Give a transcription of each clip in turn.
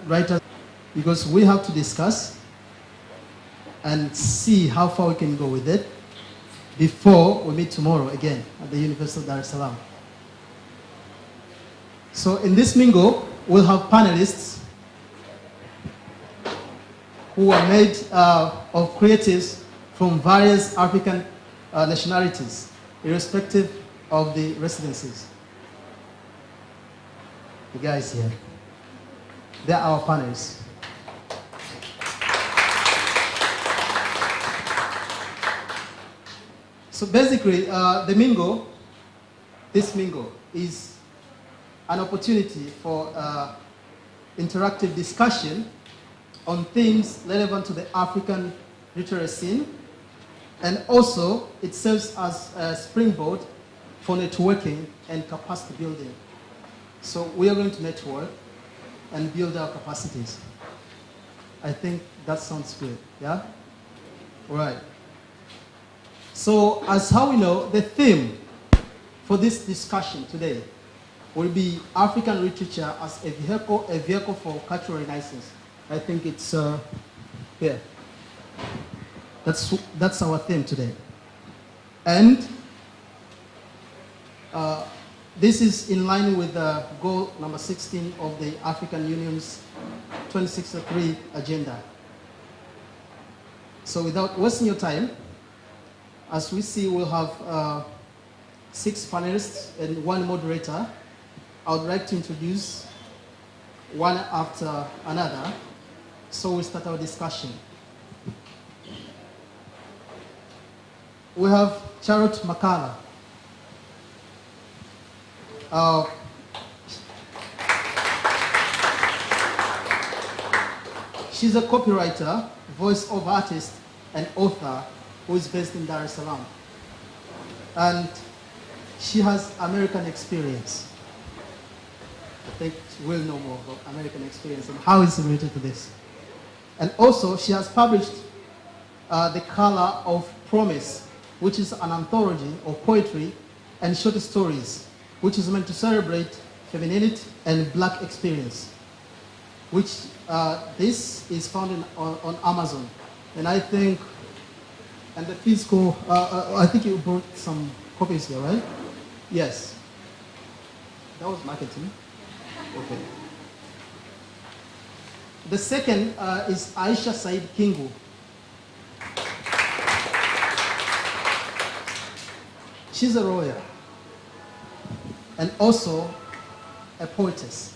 writers, because we have to discuss and see how far we can go with it before we meet tomorrow again at the University of Dar es Salaam. So in this Mingle, we'll have panelists who are made of creatives from various African nationalities, irrespective of the residencies. The guys here, they're our panelists. So basically, this Mingle is an opportunity for interactive discussion on themes relevant to the African literary scene, and also it serves as a springboard for networking and capacity building. So we are going to network and build our capacities. I think that sounds good, yeah? All right. So as how we know, the theme for this discussion today will be African literature as a vehicle for cultural renaissance. I think it's here. That's our theme today. And this is in line with goal number 16 of the African Union's 2063 agenda. So without wasting your time, as we see, we'll have 6 panelists and 1 moderator. I would like to introduce one after another, so we start our discussion. We have Charlotte Makala. She's a copywriter, voice-over artist, and author who is based in Dar es Salaam. And she has American experience. I think we'll know more about American experience and how it's related to this. And also, she has published The Color of Promise, which is an anthology of poetry and short stories, which is meant to celebrate femininity and Black experience, which this is found on Amazon. And I think, and the physical, I think you brought some copies here, right? Yes. That was marketing. Okay. The second is Aisha Said Kingu. She's a lawyer and also a poetess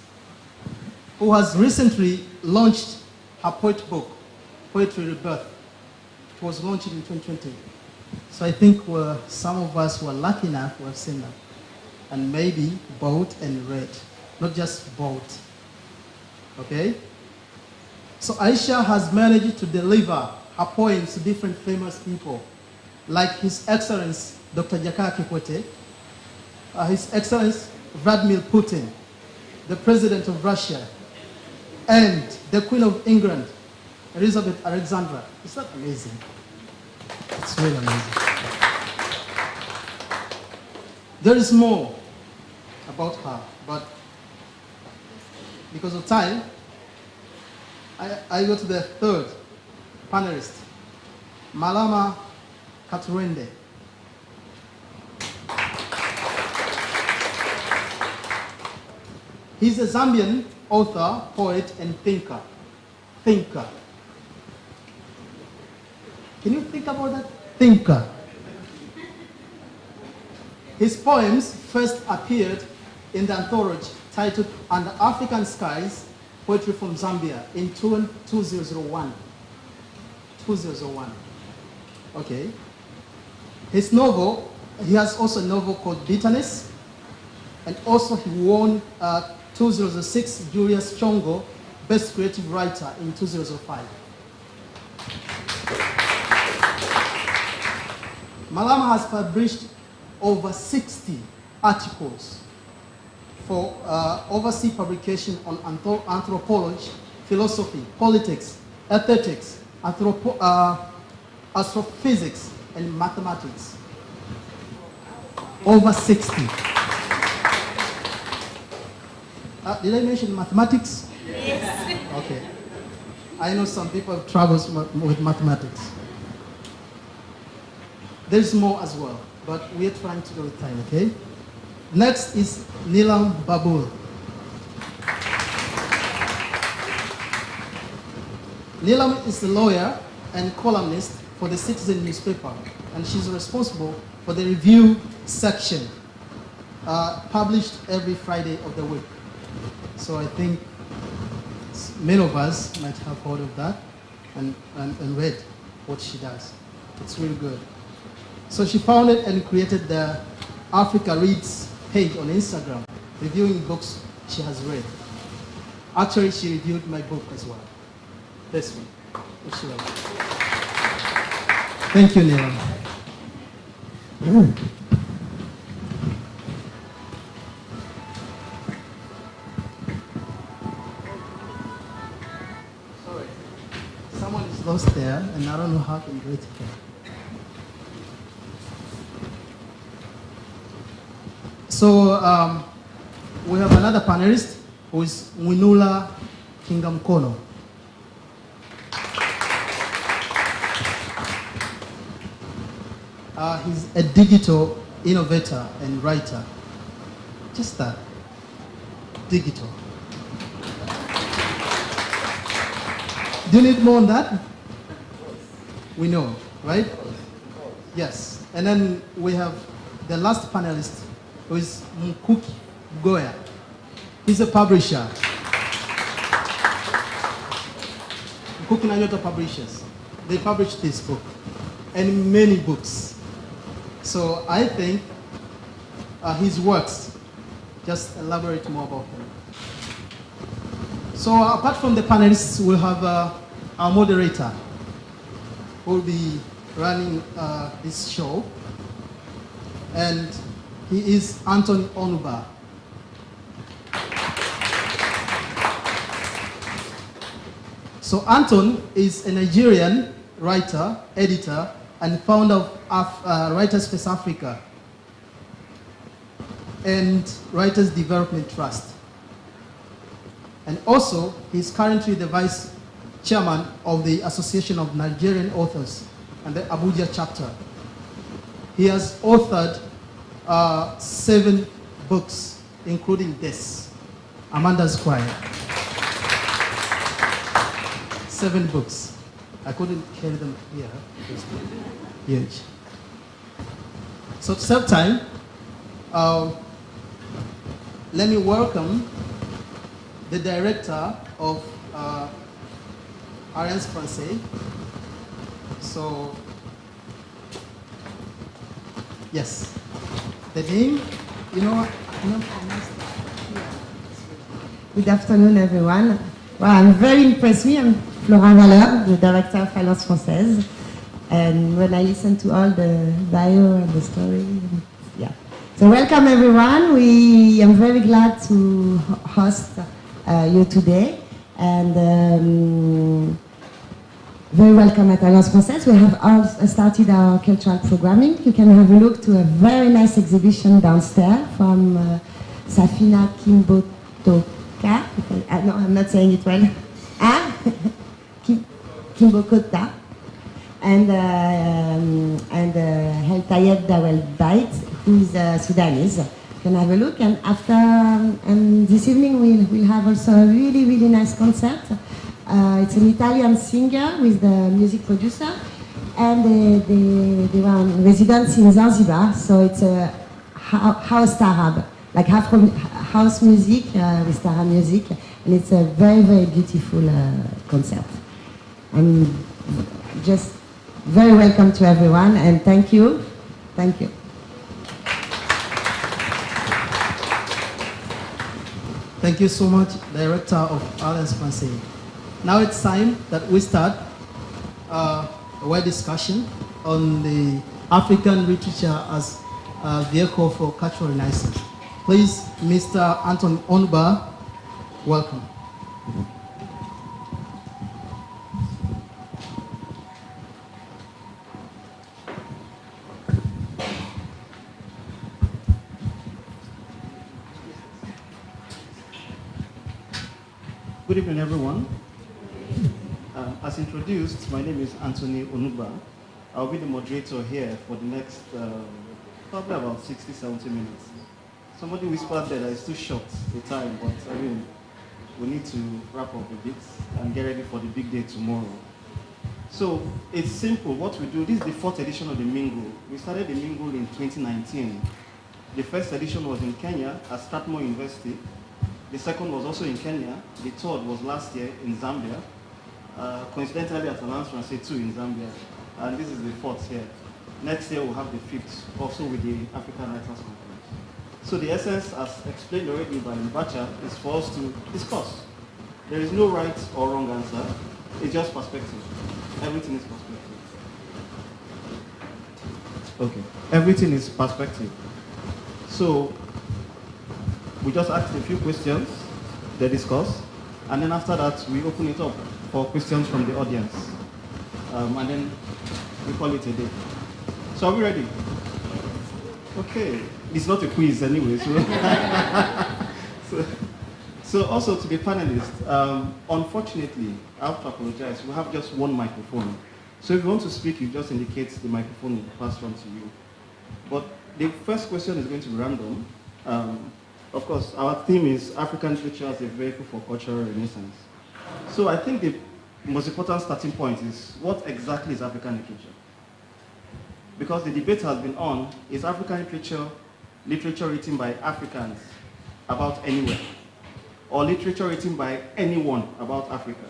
who has recently launched her poetry book, Poetry Rebirth. It was launched in 2020. So I think some of us were lucky enough to have seen that and maybe bought and read, not just bought. Okay? So Aisha has managed to deliver her poems to different famous people, like His Excellency Dr. Jakaya Kikwete, His Excellency Vladimir Putin, the President of Russia, and the Queen of England, Elizabeth Alexandra. Is that amazing? It's really amazing. There is more about her, but because of time, I go to the third panelist, Malama Katurende. He's a Zambian author, poet, and thinker. Can you think about that? Thinker. His poems first appeared in the anthology titled Under African Skies, Poetry from Zambia in 2001. 2001. Okay. His novel, he has also a novel called Bitterness, and also he won 2006 Julius Chongo Best Creative Writer in 2005. Malama has published over 60 articles for overseas publication on anthropology, philosophy, politics, aesthetics, astrophysics, and mathematics. Over 60. Did I mention mathematics? Yes. Okay. I know some people have troubles with mathematics. There's more as well, but we're trying to go with time, okay? Next is Nilam Babul. Nilam is a lawyer and columnist for the Citizen newspaper, and she's responsible for the review section, published every Friday of the week. So I think many of us might have heard of that and read what she does. It's really good. So she founded and created the Africa Reads page on Instagram, reviewing books she has read. Actually, she reviewed my book as well. This one. Thank you, Neil. Sorry. Someone is lost there, and I don't know how to do it again. So we have another panelist who is Winula Kingamkono. He's a digital innovator and writer. Just that. Digital. Do you need more on that? We know, right? Yes. And then we have the last panelist, who is Mkuki Goya. He's a publisher. Mkuki Nanyota Publishers. They published this book and many books. So I think his works just elaborate more about him. So apart from the panelists, we'll have our moderator who will be running this show. And he is Anton Onuba. So Anton is a Nigerian writer, editor, and founder of Writers Space Africa and Writers Development Trust. And also, he's currently the vice chairman of the Association of Nigerian Authors and the Abuja chapter. He has authored 7 books, including this, Amanda's Choir. 7 books. I couldn't carry them here because they're huge. So to save time, let me welcome the director of Alliance Française. So, yes, the name, you know, Good afternoon, everyone. Well, I'm very impressed. I'm Florent Valeur, the director of Alliance Française. And when I listen to all the bio and the story, yeah. So welcome, everyone. I'm very glad to host you today. And very welcome at Alliance Française. We have all started our cultural programming. You can have a look to a very nice exhibition downstairs from Safina Kimbotoka. No, I'm not saying it well. Kimbokota. And El Tayeb Dawel Bait, who is Sudanese. You can have a look. And after, and this evening we'll have also a really, really nice concert. It's an Italian singer with the music producer, and they were on residence in Zanzibar, so it's a house Tarab, like house music with Tarab music, and it's a very, very beautiful concert. I'm just very welcome to everyone, and thank you. Thank you. Thank you so much, Director of Alliance Française. Now it's time that we start a wide discussion on the African literature as a vehicle for cultural renaissance. Please, Mr. Anton Onuba, welcome. Good evening, everyone. As introduced, my name is Anthony Onuba. I'll be the moderator here for the next probably about 60, 70 minutes. Somebody whispered that it's too short the time, but I mean, we need to wrap up a bit and get ready for the big day tomorrow. So it's simple. What we do, this is the 4th edition of the Mingle. We started the Mingle in 2019. The first edition was in Kenya at Strathmore University. The second was also in Kenya. The third was last year in Zambia. Coincidentally at Alliance Française 2 in Zambia. And this is the 4th here. Next year we'll have the 5th, also with the African Writers Conference. So the essence, as explained already by Mbacha, is for us to discuss. There is no right or wrong answer. It's just perspective. Everything is perspective. Okay. Everything is perspective. So we just ask a few questions, they discuss, and then after that we open it up for questions from the audience. And then we call it a day. So are we ready? Okay. It's not a quiz anyway. So also to the panelists, unfortunately, I have to apologize. We have just one microphone. So if you want to speak, you just indicate the microphone will pass on to you. But the first question is going to be random. Of course, our theme is African literature as a vehicle for cultural renaissance. So I think the most important starting point is, what exactly is African literature? Because the debate has been on, is African literature written by Africans about anywhere, or literature written by anyone about Africa?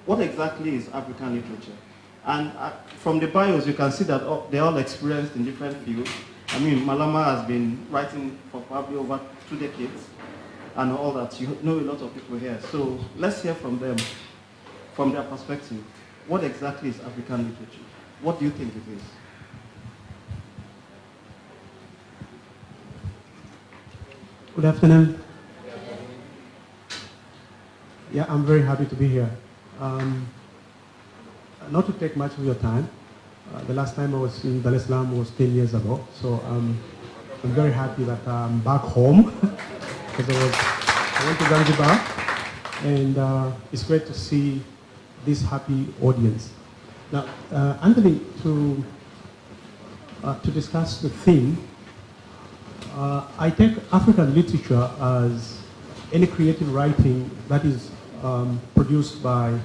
What exactly is African literature? And from the bios, you can see that they're all experienced in different fields. I mean, Malama has been writing for probably over 2 decades, and all that. You know a lot of people here. So let's hear from them, from their perspective. What exactly is African literature? What do you think it is? Good afternoon. Yeah, I'm very happy to be here. Not to take much of your time. The last time I was in Dar es Salaam was 10 years ago, so I'm very happy that I'm back home because I went to Zanzibar, and it's great to see this happy audience. Now, Anthony, to discuss the theme, I take African literature as any creative writing that is produced by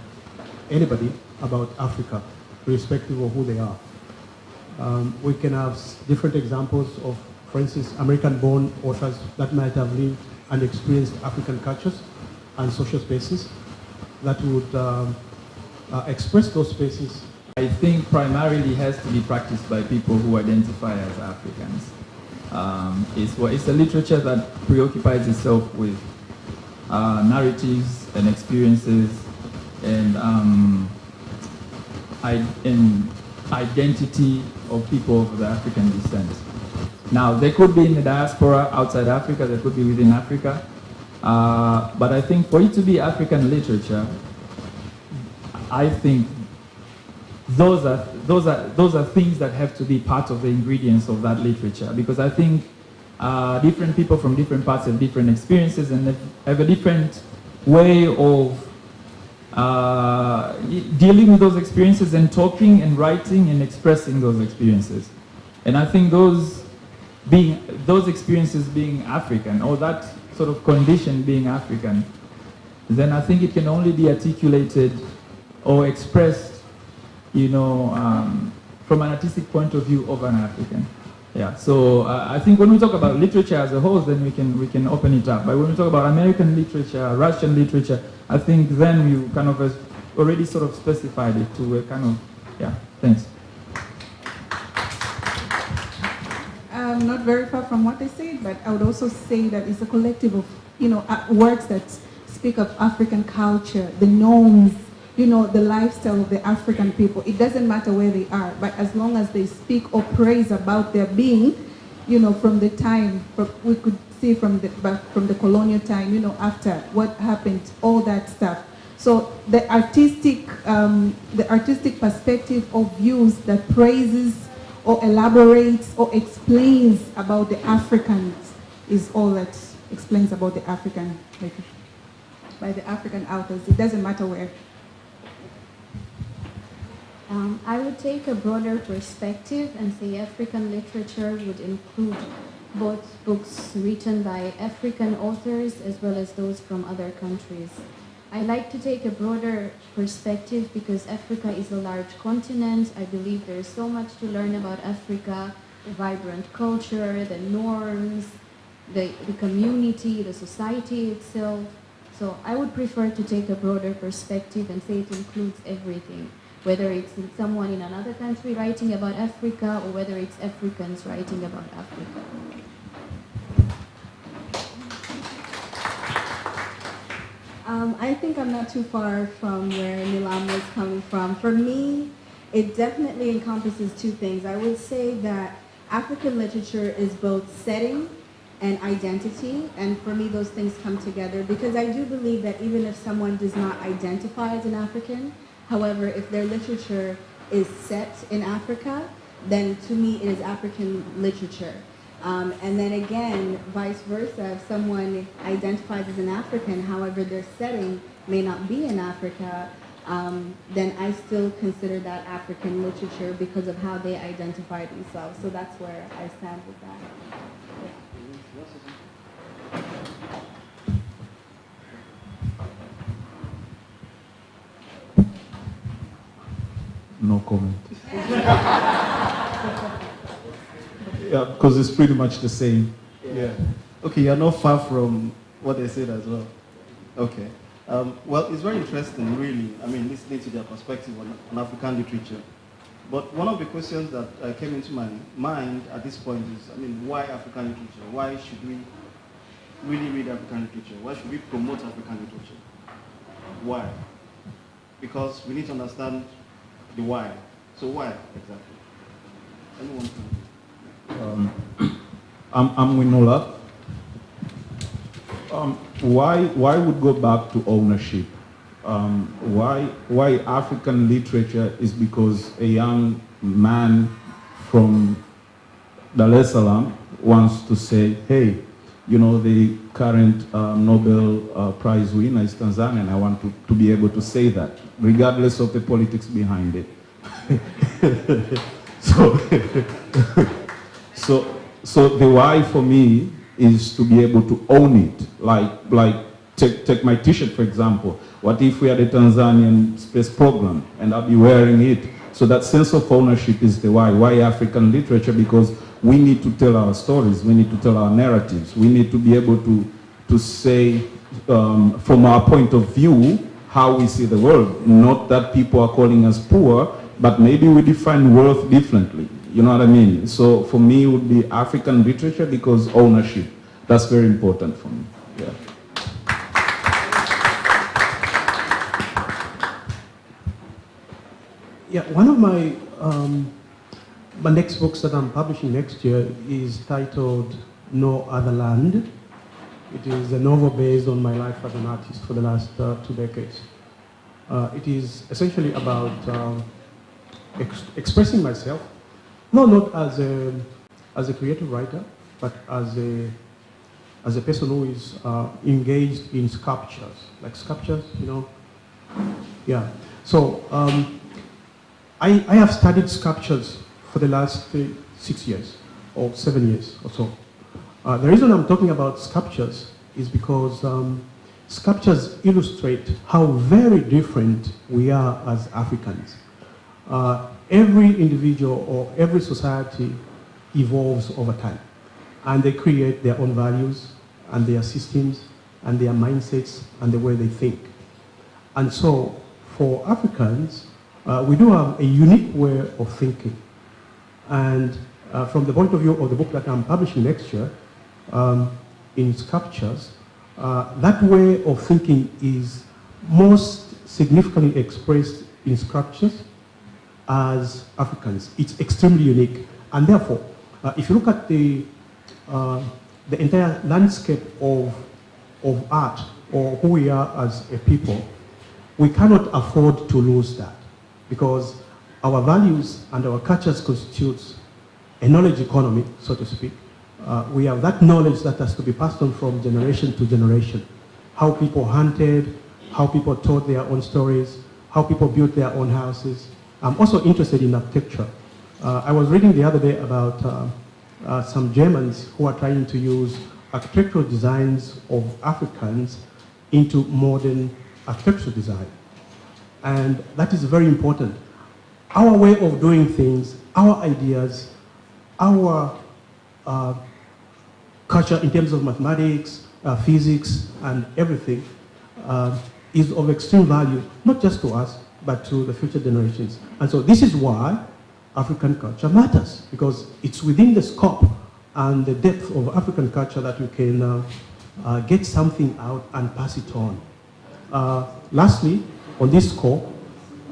anybody about Africa, irrespective of who they are. We can have different examples of, for instance, American-born authors that might have lived and experienced African cultures and social spaces that would express those spaces. I think primarily has to be practiced by people who identify as Africans. It's a literature that preoccupies itself with narratives and experiences and identity of people of the African descent. Now, they could be in the diaspora outside Africa, they could be within Africa, but I think for it to be African literature, I think those are things that have to be part of the ingredients of that literature, because I think different people from different parts have different experiences and have a different way of dealing with those experiences and talking and writing and expressing those experiences. And I think those experiences being African, or that sort of condition being African, then I think it can only be articulated or expressed, you know, from an artistic point of view of an African. Yeah, so I think when we talk about literature as a whole, then we can open it up. But when we talk about American literature, Russian literature, I think then you kind of already sort of specified it to a kind of, yeah, thanks. Not very far from what I said, but I would also say that it's a collective of, you know, works that speak of African culture, the norms, you know, the lifestyle of the African people. It doesn't matter where they are, but as long as they speak or praise about their being, you know, from the time, we could see from the colonial time, you know, after what happened, all that stuff. So the artistic perspective or views that praises or elaborates or explains about the Africans is all that explains about the African literature. by the African authors. It doesn't matter where. I would take a broader perspective and say African literature would include both books written by African authors as well as those from other countries. I like to take a broader perspective because Africa is a large continent. I believe there is so much to learn about Africa, the vibrant culture, the norms, the community, the society itself. So I would prefer to take a broader perspective and say it includes everything, whether it's someone in another country writing about Africa or whether it's Africans writing about Africa. I think I'm not too far from where Nilam was coming from. For me, it definitely encompasses two things. I would say that African literature is both setting and identity, and for me those things come together because I do believe that even if someone does not identify as an African, however, if their literature is set in Africa, then to me it is African literature. And then again, vice versa, if someone identifies as an African, however their setting may not be in Africa, then I still consider that African literature because of how they identify themselves. So that's where I stand with that. No comment. Yeah, because it's pretty much the same. Yeah. Okay, you're not far from what they said as well. Okay. Well, it's very interesting, really. I mean, listening to their perspective on African literature. But one of the questions that came into my mind at this point is, I mean, why African literature? Why should we really read African literature? Why should we promote African literature? Why? Because we need to understand the why. So why exactly? Anyone can? I'm Winola. Why would go back to ownership? Why African literature is because a young man from Dar es Salaam wants to say, hey, you know, the current Nobel Prize winner is Tanzanian. I want to be able to say that, regardless of the politics behind it. So the why for me is to be able to own it. Like take my T-shirt, for example. What if we had a Tanzanian space program and I'll be wearing it? So that sense of ownership is the why. Why African literature? Because we need to tell our stories. We need to tell our narratives. We need to be able to say, from our point of view, how we see the world. Not that people are calling us poor, but maybe we define worth differently. You know what I mean? So for me, it would be African literature because ownership. That's very important for me. Yeah. Yeah, one of my next books that I'm publishing next year is titled No Other Land. It is a novel based on my life as an artist for the last 2 decades. It is essentially about expressing myself, not as a creative writer, but as a person who is engaged in sculptures, like sculptures, you know. Yeah. So I have studied sculptures for the last 6 years or 7 years or so. The reason I'm talking about sculptures is because sculptures illustrate how very different we are as Africans. Every individual or every society evolves over time, and they create their own values and their systems and their mindsets and the way they think. And so for Africans, we do have a unique way of thinking. And from the point of view of the book that I'm publishing next year, in sculptures, that way of thinking is most significantly expressed in sculptures as Africans. It's extremely unique. And therefore, if you look at the entire landscape of art or who we are as a people, we cannot afford to lose that, because our values and our cultures constitutes a knowledge economy, so to speak. We have that knowledge that has to be passed on from generation to generation. how people hunted, how people told their own stories, how people built their own houses. I'm also interested in architecture. I was reading the other day about some Germans who are trying to use architectural designs of Africans into modern architectural design. And that is very important. Our way of doing things, our ideas, our culture in terms of mathematics, physics, and everything is of extreme value, not just to us, but to the future generations. And so this is why African culture matters, because it's within the scope and the depth of African culture that we can get something out and pass it on. Lastly, on this score,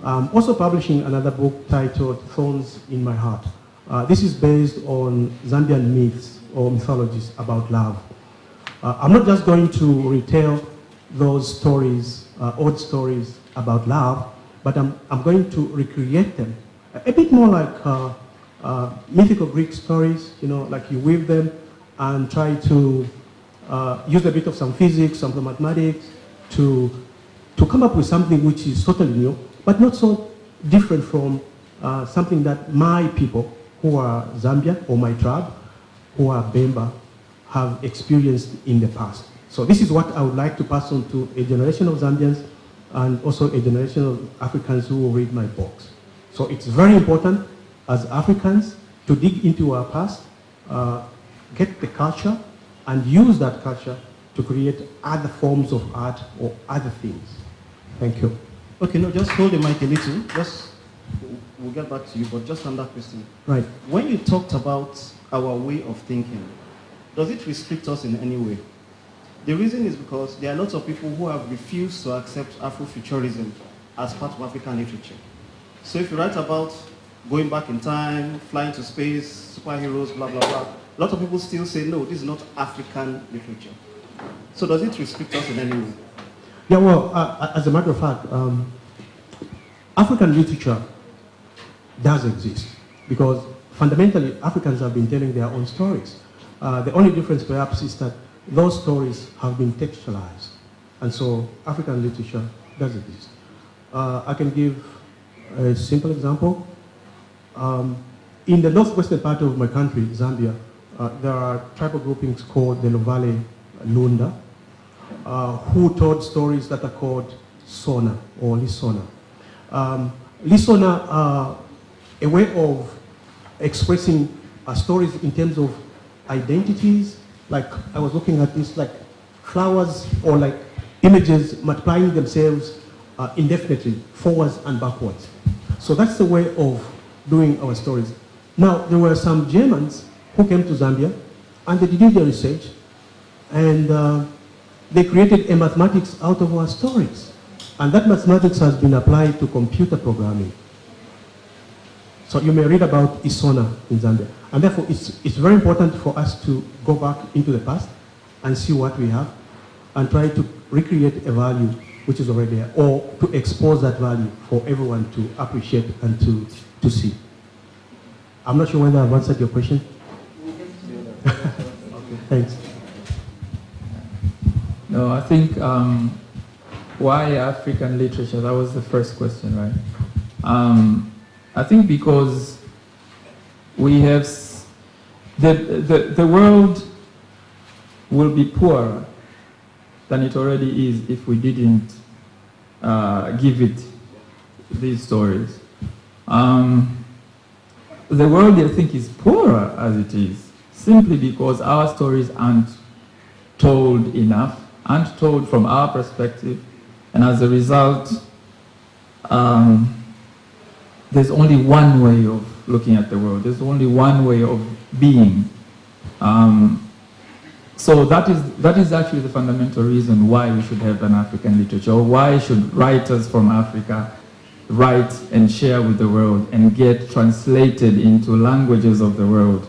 I'm also publishing another book titled Thorns in My Heart. This is based on Zambian myths or mythologies about love. I'm not just going to retell those stories, old stories about love, but I'm going to recreate them a bit more like mythical Greek stories, you know, like you weave them and try to use a bit of some physics, some mathematics to come up with something which is totally new, but not so different from something that my people who are Zambian or my tribe, who are Bemba, have experienced in the past. So this is what I would like to pass on to a generation of Zambians and also a generation of Africans who will read my books. So it's very important as Africans to dig into our past, get the culture, and use that culture to create other forms of art or other things. Thank you. Okay, no, just hold the mic a little. We'll get back to you, but just on that question. Right. When you talked about our way of thinking, does it restrict us in any way? The reason is because there are lots of people who have refused to accept Afrofuturism as part of African literature. So if you write about going back in time, flying to space, superheroes, blah, blah, blah, a lot of people still say, no, this is not African literature. So does it restrict us in any way? Yeah, well, as a matter of fact, African literature does exist because fundamentally Africans have been telling their own stories. The only difference perhaps is that those stories have been textualized, and so African literature does exist. I can give a simple example. In the northwestern part of my country, Zambia, there are tribal groupings called the Lovale Lunda, who told stories that are called Sona or Lisona. Lisona are a way of expressing stories in terms of identities. Like I was looking at this, like flowers or like images multiplying themselves indefinitely, forwards and backwards. So that's the way of doing our stories. Now, there were some Germans who came to Zambia and they did their research and they created a mathematics out of our stories. And that mathematics has been applied to computer programming. So you may read about Isona in Zambia. And therefore, it's very important for us to go back into the past and see what we have and try to recreate a value which is already there, or to expose that value for everyone to appreciate and to see. I'm not sure whether I've answered your question. Okay, thanks. No, I think why African literature? That was the first question, right? I think because we have the world will be poorer than it already is if we didn't give it these stories. The world, I think, is poorer as it is, simply because our stories aren't told enough, aren't told from our perspective, and as a result, there's only one way of looking at the world. There's only one way of being. So that is actually the fundamental reason why we should have an African literature, or why should writers from Africa write and share with the world and get translated into languages of the world.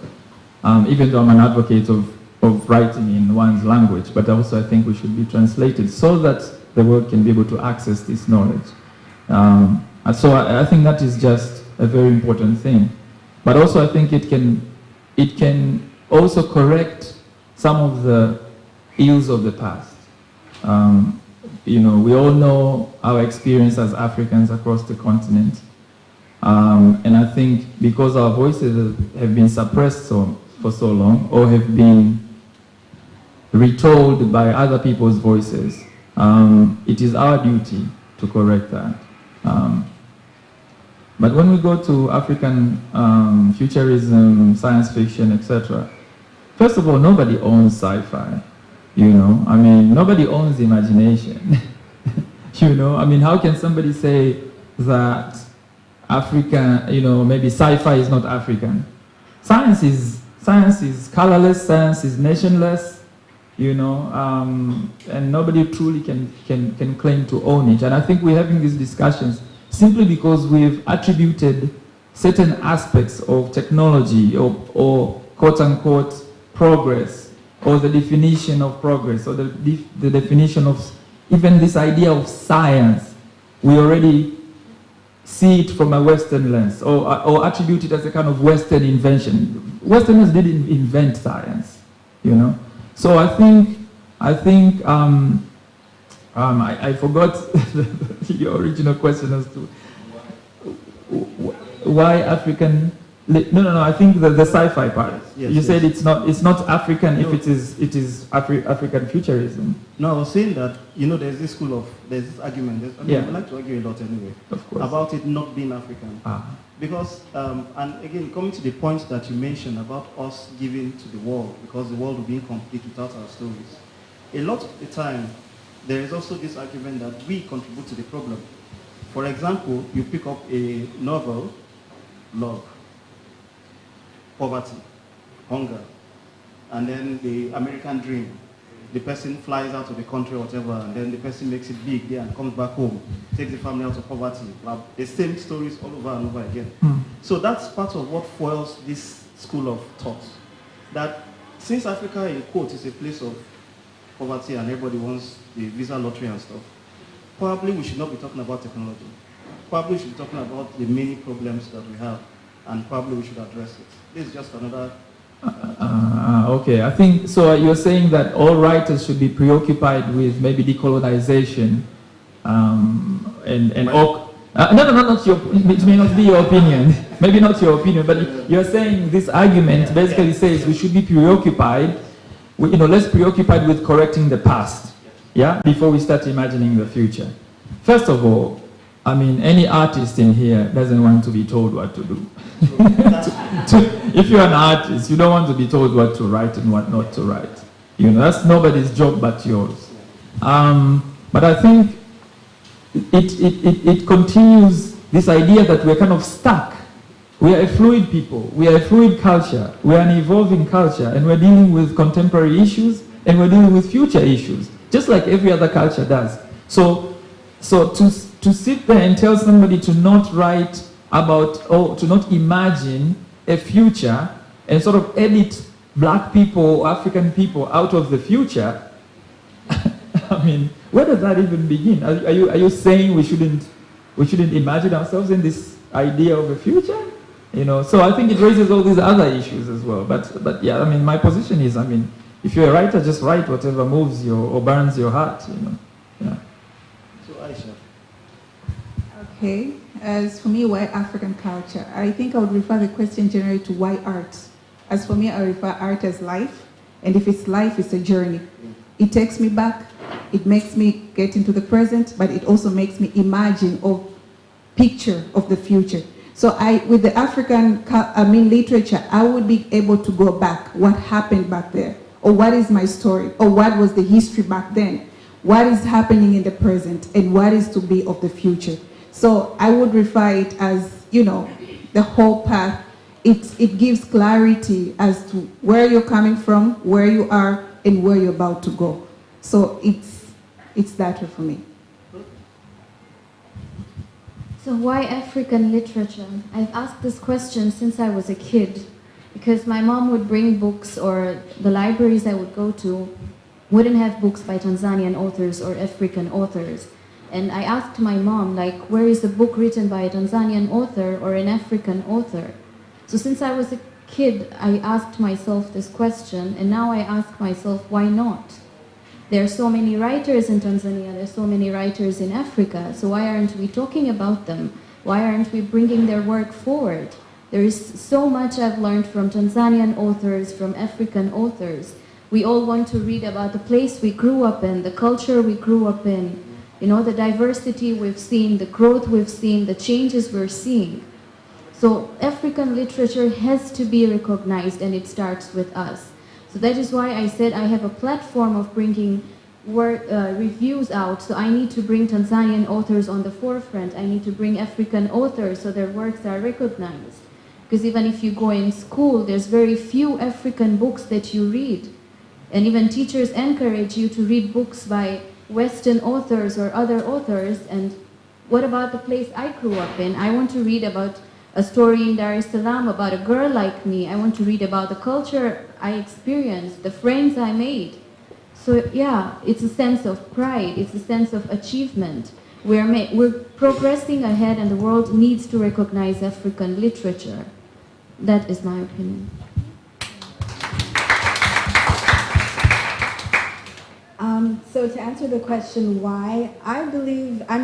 Even though I'm an advocate of writing in one's language, but also I think we should be translated so that the world can be able to access this knowledge. So I think that is just a very important thing. But also I think it can also correct some of the ills of the past. You know, we all know our experience as Africans across the continent. And I think because our voices have been suppressed for so long, or have been retold by other people's voices, it is our duty to correct that. But when we go to African futurism, science fiction, etc., first of all, nobody owns sci-fi. You know, I mean, nobody owns imagination. You know, I mean, how can somebody say that Africa, you know, maybe sci-fi is not African? Science is colorless, science is nationless, you know, and nobody truly can claim to own it. And I think we're having these discussions simply because we've attributed certain aspects of technology or quote-unquote progress, or the definition of progress, or the definition of even this idea of science. We already see it from a Western lens, or attribute it as a kind of Western invention. Westerners didn't invent science, you know. So I think I forgot your original question as to why African. No. I think the sci-fi part. Yes, you said it's not African. No. If it is African futurism. No, I was saying that, you know, there's this argument. I mean, I like to argue a lot anyway. Of course. About it not being African. Because and again, coming to the point that you mentioned about us giving to the world, because the world will be incomplete without our stories. A lot of the time, there is also this argument that we contribute to the problem. For example, you pick up a novel, love, poverty, hunger, and then the American dream. The person flies out of the country or whatever, and then the person makes it big there and comes back home, takes the family out of poverty. The same stories all over and over again. So that's part of what foils this school of thought. That since Africa, in quote, is a place of poverty and everybody wants the visa lottery and stuff, probably we should not be talking about technology. Probably we should be talking about the many problems that we have, and probably we should address it. This is just another... Okay, I think, so you're saying that all writers should be preoccupied with maybe decolonization, no, not your, it may not be your opinion, maybe not your opinion, but you're saying this argument basically says we should be preoccupied, less preoccupied with correcting the past, yeah, before we start imagining the future. First of all, I mean, any artist in here doesn't want to be told what to do. If you're an artist, you don't want to be told what to write and what not to write. You know, that's nobody's job but yours. But I think it continues this idea that we're kind of stuck. We are a fluid people. We are a fluid culture. We are an evolving culture, and we're dealing with contemporary issues, and we're dealing with future issues, just like every other culture does. So to sit there and tell somebody to not write about, or to not imagine a future and sort of edit black people or African people out of the future, I mean, where does that even begin? Are you saying we shouldn't imagine ourselves in this idea of a future? You know, so I think it raises all these other issues as well. But yeah, I mean, my position is, I mean, if you're a writer, just write whatever moves you or burns your heart, you know. Yeah. So Aisha. Okay, as for me, why African culture? I think I would refer the question generally to why art. As for me, I refer art as life, and if it's life, it's a journey. It takes me back, it makes me get into the present, but it also makes me imagine or picture of the future. So with the African, literature, I would be able to go back, what happened back there, or what is my story, or what was the history back then, what is happening in the present, and what is to be of the future. So I would refer it as, you know, the whole path. It gives clarity as to where you're coming from, where you are, and where you're about to go. So it's that way for me. So why African literature? I've asked this question since I was a kid, because my mom would bring books, or the libraries I would go to wouldn't have books by Tanzanian authors or African authors. And I asked my mom, like, where is a book written by a Tanzanian author or an African author? So since I was a kid, I asked myself this question, and now I ask myself, why not? There are so many writers in Tanzania, there are so many writers in Africa, so why aren't we talking about them? Why aren't we bringing their work forward? There is so much I've learned from Tanzanian authors, from African authors. We all want to read about the place we grew up in, the culture we grew up in, you know, the diversity we've seen, the growth we've seen, the changes we're seeing. So African literature has to be recognized, and it starts with us. So that is why I said I have a platform of bringing reviews out. So I need to bring Tanzanian authors on the forefront. I need to bring African authors so their works are recognized. Because even if you go in school, there's very few African books that you read. And even teachers encourage you to read books by Western authors or other authors. And what about the place I grew up in? I want to read about a story in Dar es Salaam about a girl like me. I want to read about the culture I experienced, the friends I made. So yeah, it's a sense of pride, it's a sense of achievement. We're progressing ahead, and the world needs to recognize African literature. That is my opinion. So to answer the question why, I'm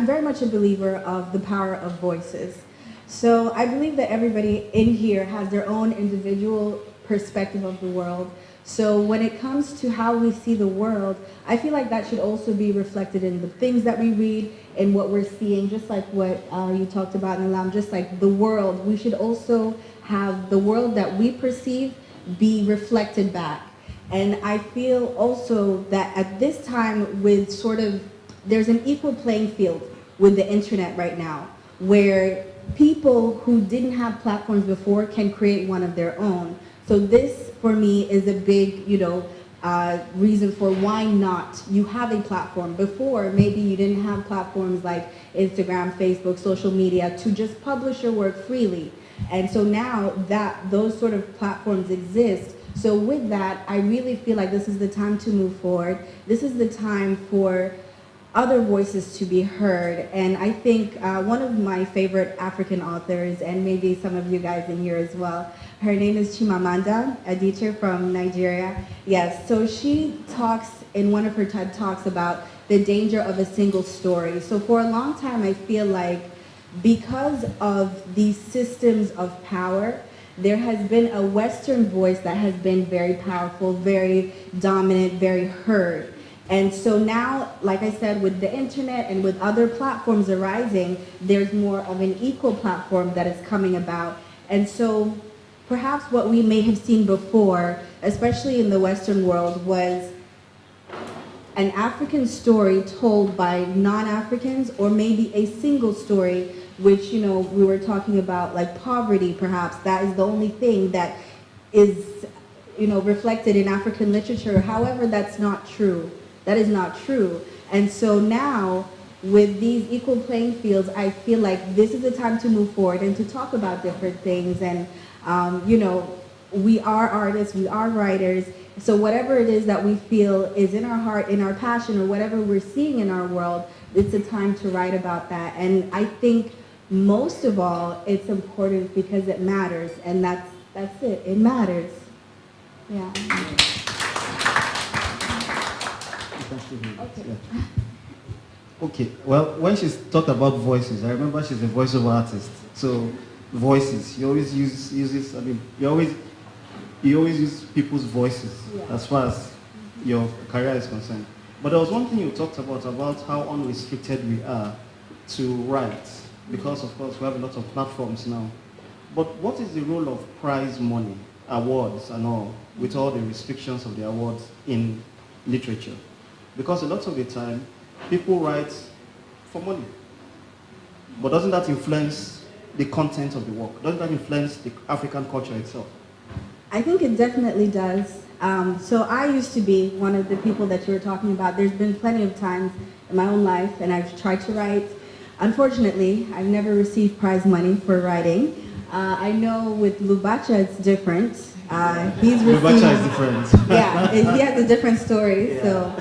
very much a believer of the power of voices. So I believe that everybody in here has their own individual perspective of the world. So when it comes to how we see the world, I feel like that should also be reflected in the things that we read and what we're seeing, just like what you talked about, Nilam, just like the world. We should also have the world that we perceive be reflected back. And I feel also that at this time with there's an equal playing field with the internet right now, where people who didn't have platforms before can create one of their own. So this, for me, is a big, reason for why not you have a platform. Before, maybe you didn't have platforms like Instagram, Facebook, social media to just publish your work freely. And so now that those sort of platforms exist, so with that, I really feel like this is the time to move forward. This is the time for other voices to be heard. And I think one of my favorite African authors, and maybe some of you guys in here as well, her name is Chimamanda Adichie from Nigeria. Yes, so she talks in one of her TED Talks about the danger of a single story. So for a long time, I feel like because of these systems of power, there has been a Western voice that has been very powerful, very dominant, very heard. And so now, like I said, with the internet and with other platforms arising, there's more of an equal platform that is coming about. And so perhaps what we may have seen before, especially in the Western world, was an African story told by non-Africans, or maybe a single story, which, we were talking about, like poverty, perhaps. That is the only thing that is, reflected in African literature. However, that's not true. That is not true. And so now, with these equal playing fields, I feel like this is the time to move forward and to talk about different things. And, we are artists, we are writers. So whatever it is that we feel is in our heart, in our passion, or whatever we're seeing in our world, it's a time to write about that. And I think most of all, it's important because it matters. And that's it. It matters. Yeah. Okay. Yeah. Okay. Well, when she's talked about voices, I remember she's a voiceover artist. So voices, you always uses. I mean, you always use people's voices, yeah, as far as your career is concerned. But there was one thing you talked about how unrestricted we are to write, because of course we have a lot of platforms now. But what is the role of prize money, awards and all, with all the restrictions of the awards in literature? Because a lot of the time, people write for money. But doesn't that influence the content of the work? Doesn't that influence the African culture itself? I think it definitely does. So I used to be one of the people that you were talking about. There's been plenty of times in my own life, and I've tried to write. Unfortunately, I've never received prize money for writing. I know with Lubacha it's different. Lubacha is different. Yeah, he has a different story. Yeah. So,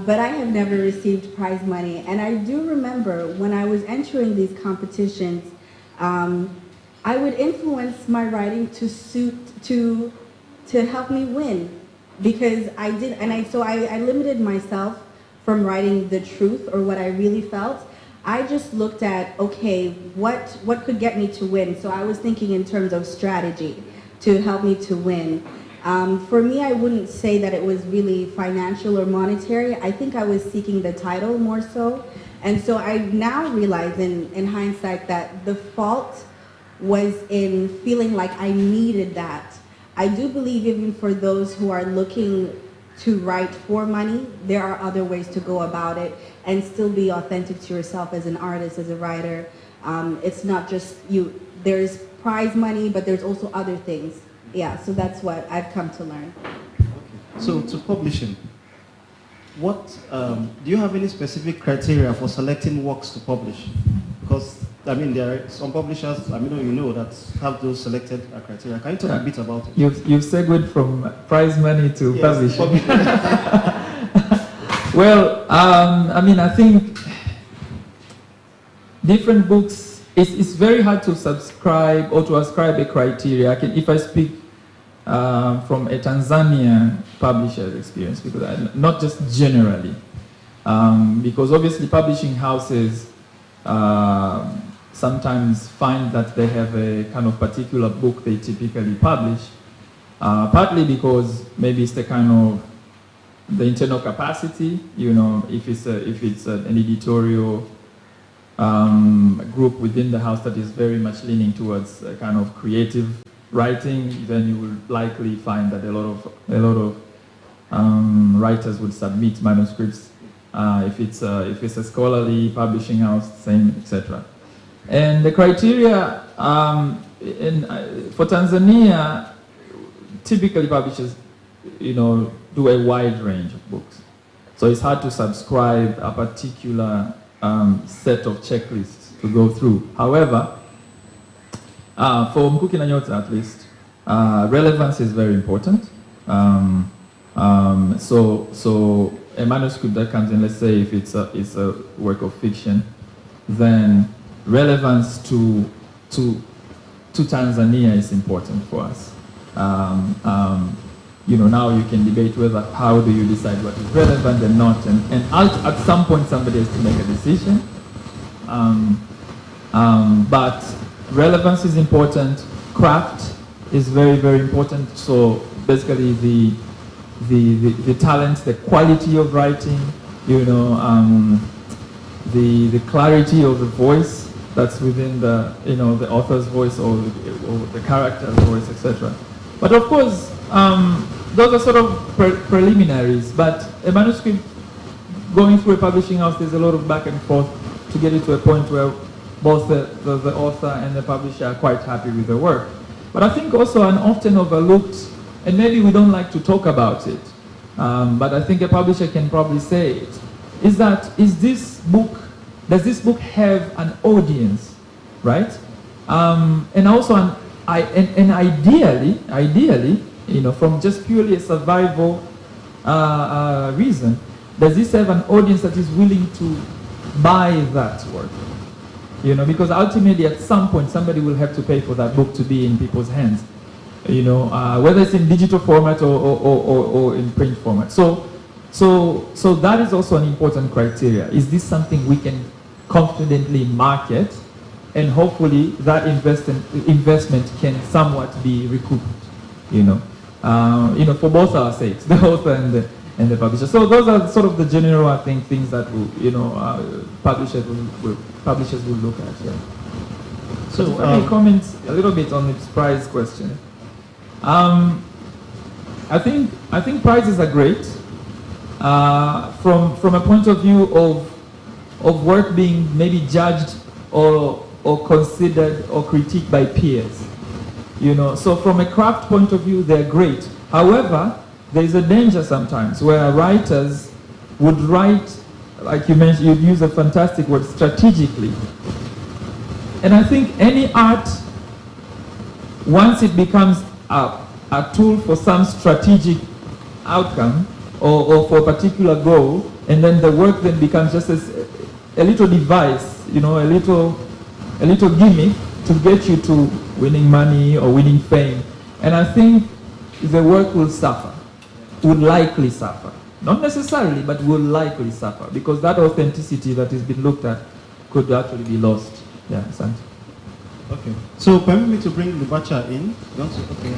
but I have never received prize money. And I do remember when I was entering these competitions, I would influence my writing to help me win. because I did, and I limited myself from writing the truth or what I really felt. I just looked at, okay, what could get me to win? So I was thinking in terms of strategy to help me to win. For me, I wouldn't say that it was really financial or monetary. I think I was seeking the title more so. And so I now realize in hindsight that the fault was in feeling like I needed that. I do believe even for those who are looking to write for money, there are other ways to go about it and still be authentic to yourself as an artist, as a writer. It's not just you. There's prize money, but there's also other things. Yeah, so that's what I've come to learn. Okay. So to publishing, what do you have any specific criteria for selecting works to publish? Because I mean, there are some publishers, I mean, you know, that have those selected criteria. Can you talk a bit about it? You've segued from prize money to publishing. Well, I mean, I think different books, it's very hard to subscribe or to ascribe a criteria. If I speak from a Tanzanian publisher's experience, because not just generally, because obviously publishing houses sometimes find that they have a kind of particular book they typically publish, partly because maybe it's the kind of the internal capacity, you know, if it's an editorial group within the house that is very much leaning towards a kind of creative writing, then you will likely find that a lot of writers would submit manuscripts. If it's a scholarly publishing house, same, etc. And the criteria for Tanzania, typically publishers, you know, do a wide range of books. So it's hard to subscribe a particular set of checklists to go through. However, for Mkuki na Nyota at least, relevance is very important. So a manuscript that comes in, let's say if it's a work of fiction, then relevance to Tanzania is important for us. You know, now you can debate whether how do you decide what is relevant and not, and at some point somebody has to make a decision. But relevance is important. Craft is very, very important. So basically the talent, the quality of writing, you know, the clarity of the voice that's within the, you know, the author's voice or the character's voice, etc. But of course, those are sort of preliminaries. But a manuscript going through a publishing house, there's a lot of back and forth to get it to a point where both the author and the publisher are quite happy with the work. But I think also an often overlooked, and maybe we don't like to talk about it, but I think a publisher can probably say it, is that, does this book have an audience, right? And also, ideally, you know, from just purely a survival reason, does this have an audience that is willing to buy that work? You know, because ultimately at some point somebody will have to pay for that book to be in people's hands. You know, whether it's in digital format or in print format. So that is also an important criteria. Is this something we can confidently market, and hopefully that investment can somewhat be recouped? You know, for both our sakes, the author and the publisher. So those are sort of the general, I think, things that will, you know, publishers will look at. Yeah. So let me comment a little bit on this prize question. I think prizes are great from a point of view of work being maybe judged or considered or critiqued by peers. You know, so from a craft point of view, they're great. However, there is a danger sometimes where writers would write, like you mentioned, you'd use a fantastic word, strategically. And I think any art, once it becomes a tool for some strategic outcome or for a particular goal, and then the work then becomes just a little device, you know, a little gimmick to get you to winning money or winning fame. And I think the work will suffer. would likely suffer. Not necessarily, but will likely suffer, because that authenticity that has been looked at could actually be lost. Yeah, Santi. Okay. So permit me to bring Lubacha in. Okay.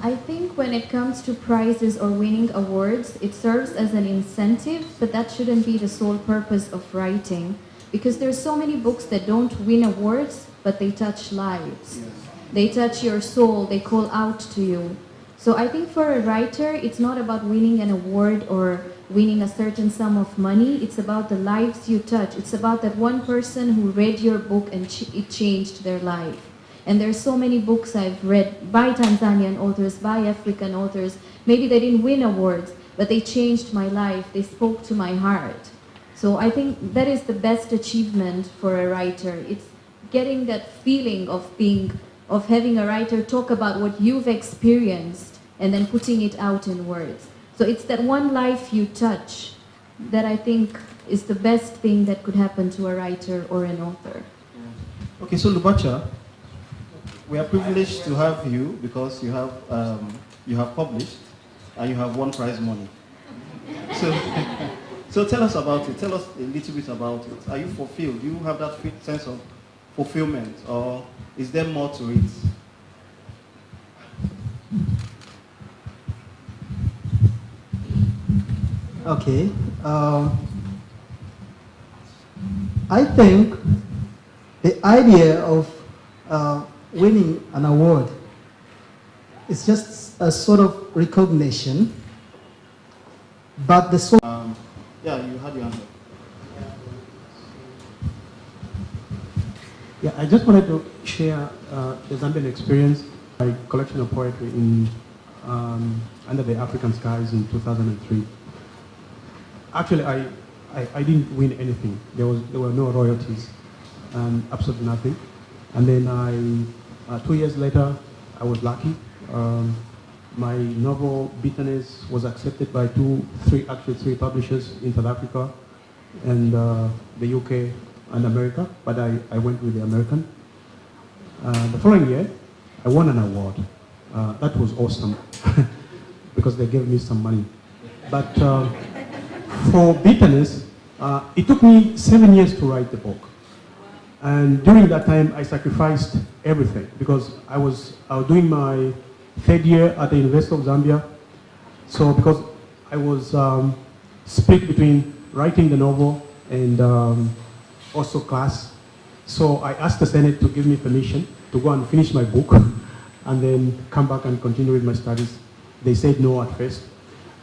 I think when it comes to prizes or winning awards, it serves as an incentive, but that shouldn't be the sole purpose of writing, because there's so many books that don't win awards, but they touch lives. Yes. They touch your soul, they call out to you. So I think for a writer, it's not about winning an award or winning a certain sum of money. It's about the lives you touch. It's about that one person who read your book and it changed their life. And there's so many books I've read by Tanzanian authors, by African authors. Maybe they didn't win awards, but they changed my life. They spoke to my heart. So I think that is the best achievement for a writer. It's getting that feeling of having a writer talk about what you've experienced and then putting it out in words. So it's that one life you touch that I think is the best thing that could happen to a writer or an author. Okay, so Lubacha, we are privileged to have you because you have published and you have won prize money. So tell us about it. Tell us a little bit about it. Are you fulfilled? Do you have that sense of fulfillment, or is there more to it? Okay. I think the idea of winning an award is just a sort of recognition, but the sort yeah, you had your answer. Yeah, I just wanted to share the Zambian experience, my collection of poetry in Under the African Skies in 2003. Actually, I didn't win anything. There were no royalties, absolutely nothing. And then 2 years later, I was lucky. My novel Bitterness was accepted by three publishers in South Africa and the UK and America, but I went with the American. The following year, I won an award. That was awesome because they gave me some money. But for Bitterness, it took me 7 years to write the book. And during that time, I sacrificed everything because I was doing my third year at the University of Zambia. So because I was split between writing the novel and also class. So I asked the Senate to give me permission to go and finish my book and then come back and continue with my studies. They said no at first,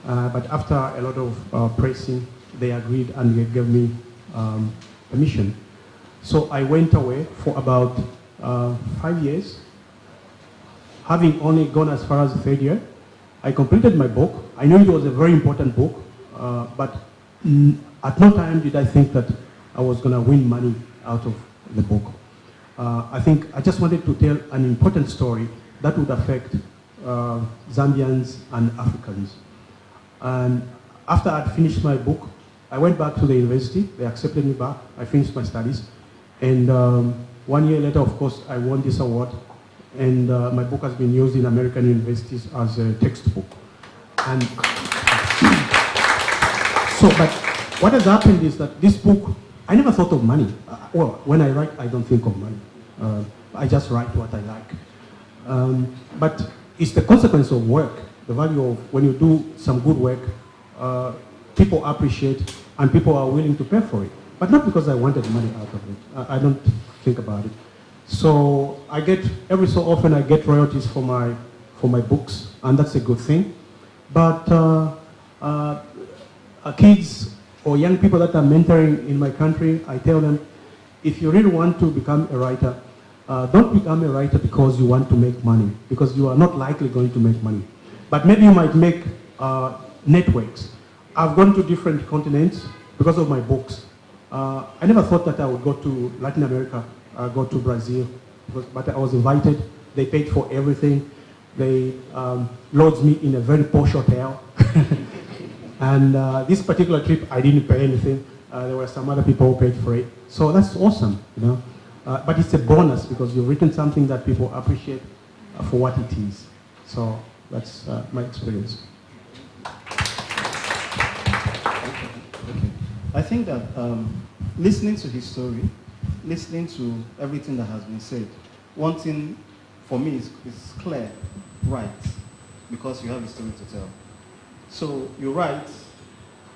but after a lot of pressing, they agreed and they gave me permission. So I went away for about 5 years. Having only gone as far as the third year, I completed my book. I knew it was a very important book, but at no time did I think that I was going to win money out of the book. I think I just wanted to tell an important story that would affect Zambians and Africans. And after I'd finished my book, I went back to the university. They accepted me back. I finished my studies. And 1 year later, of course, I won this award. And my book has been used in American universities as a textbook. And so, but what has happened is that this book, I never thought of money. Well, when I write, I don't think of money. I just write what I like. But it's the consequence of work, the value of when you do some good work, people appreciate and people are willing to pay for it. But not because I wanted money out of it. I don't think about it. So I get, every so often I get royalties for my books, and that's a good thing. But kids or young people that I'm mentoring in my country, I tell them, if you really want to become a writer, don't become a writer because you want to make money, because you are not likely going to make money. But maybe you might make networks. I've gone to different continents because of my books. I never thought that I would go to Latin America, go to Brazil, but I was invited. They paid for everything. They lodged me in a very posh hotel. And this particular trip, I didn't pay anything. There were some other people who paid for it. So that's awesome, you know. But it's a bonus because you've written something that people appreciate for what it is. So That's my experience. I think that listening to his story, listening to everything that has been said, one thing for me is clear, right, because you have a story to tell. So you write,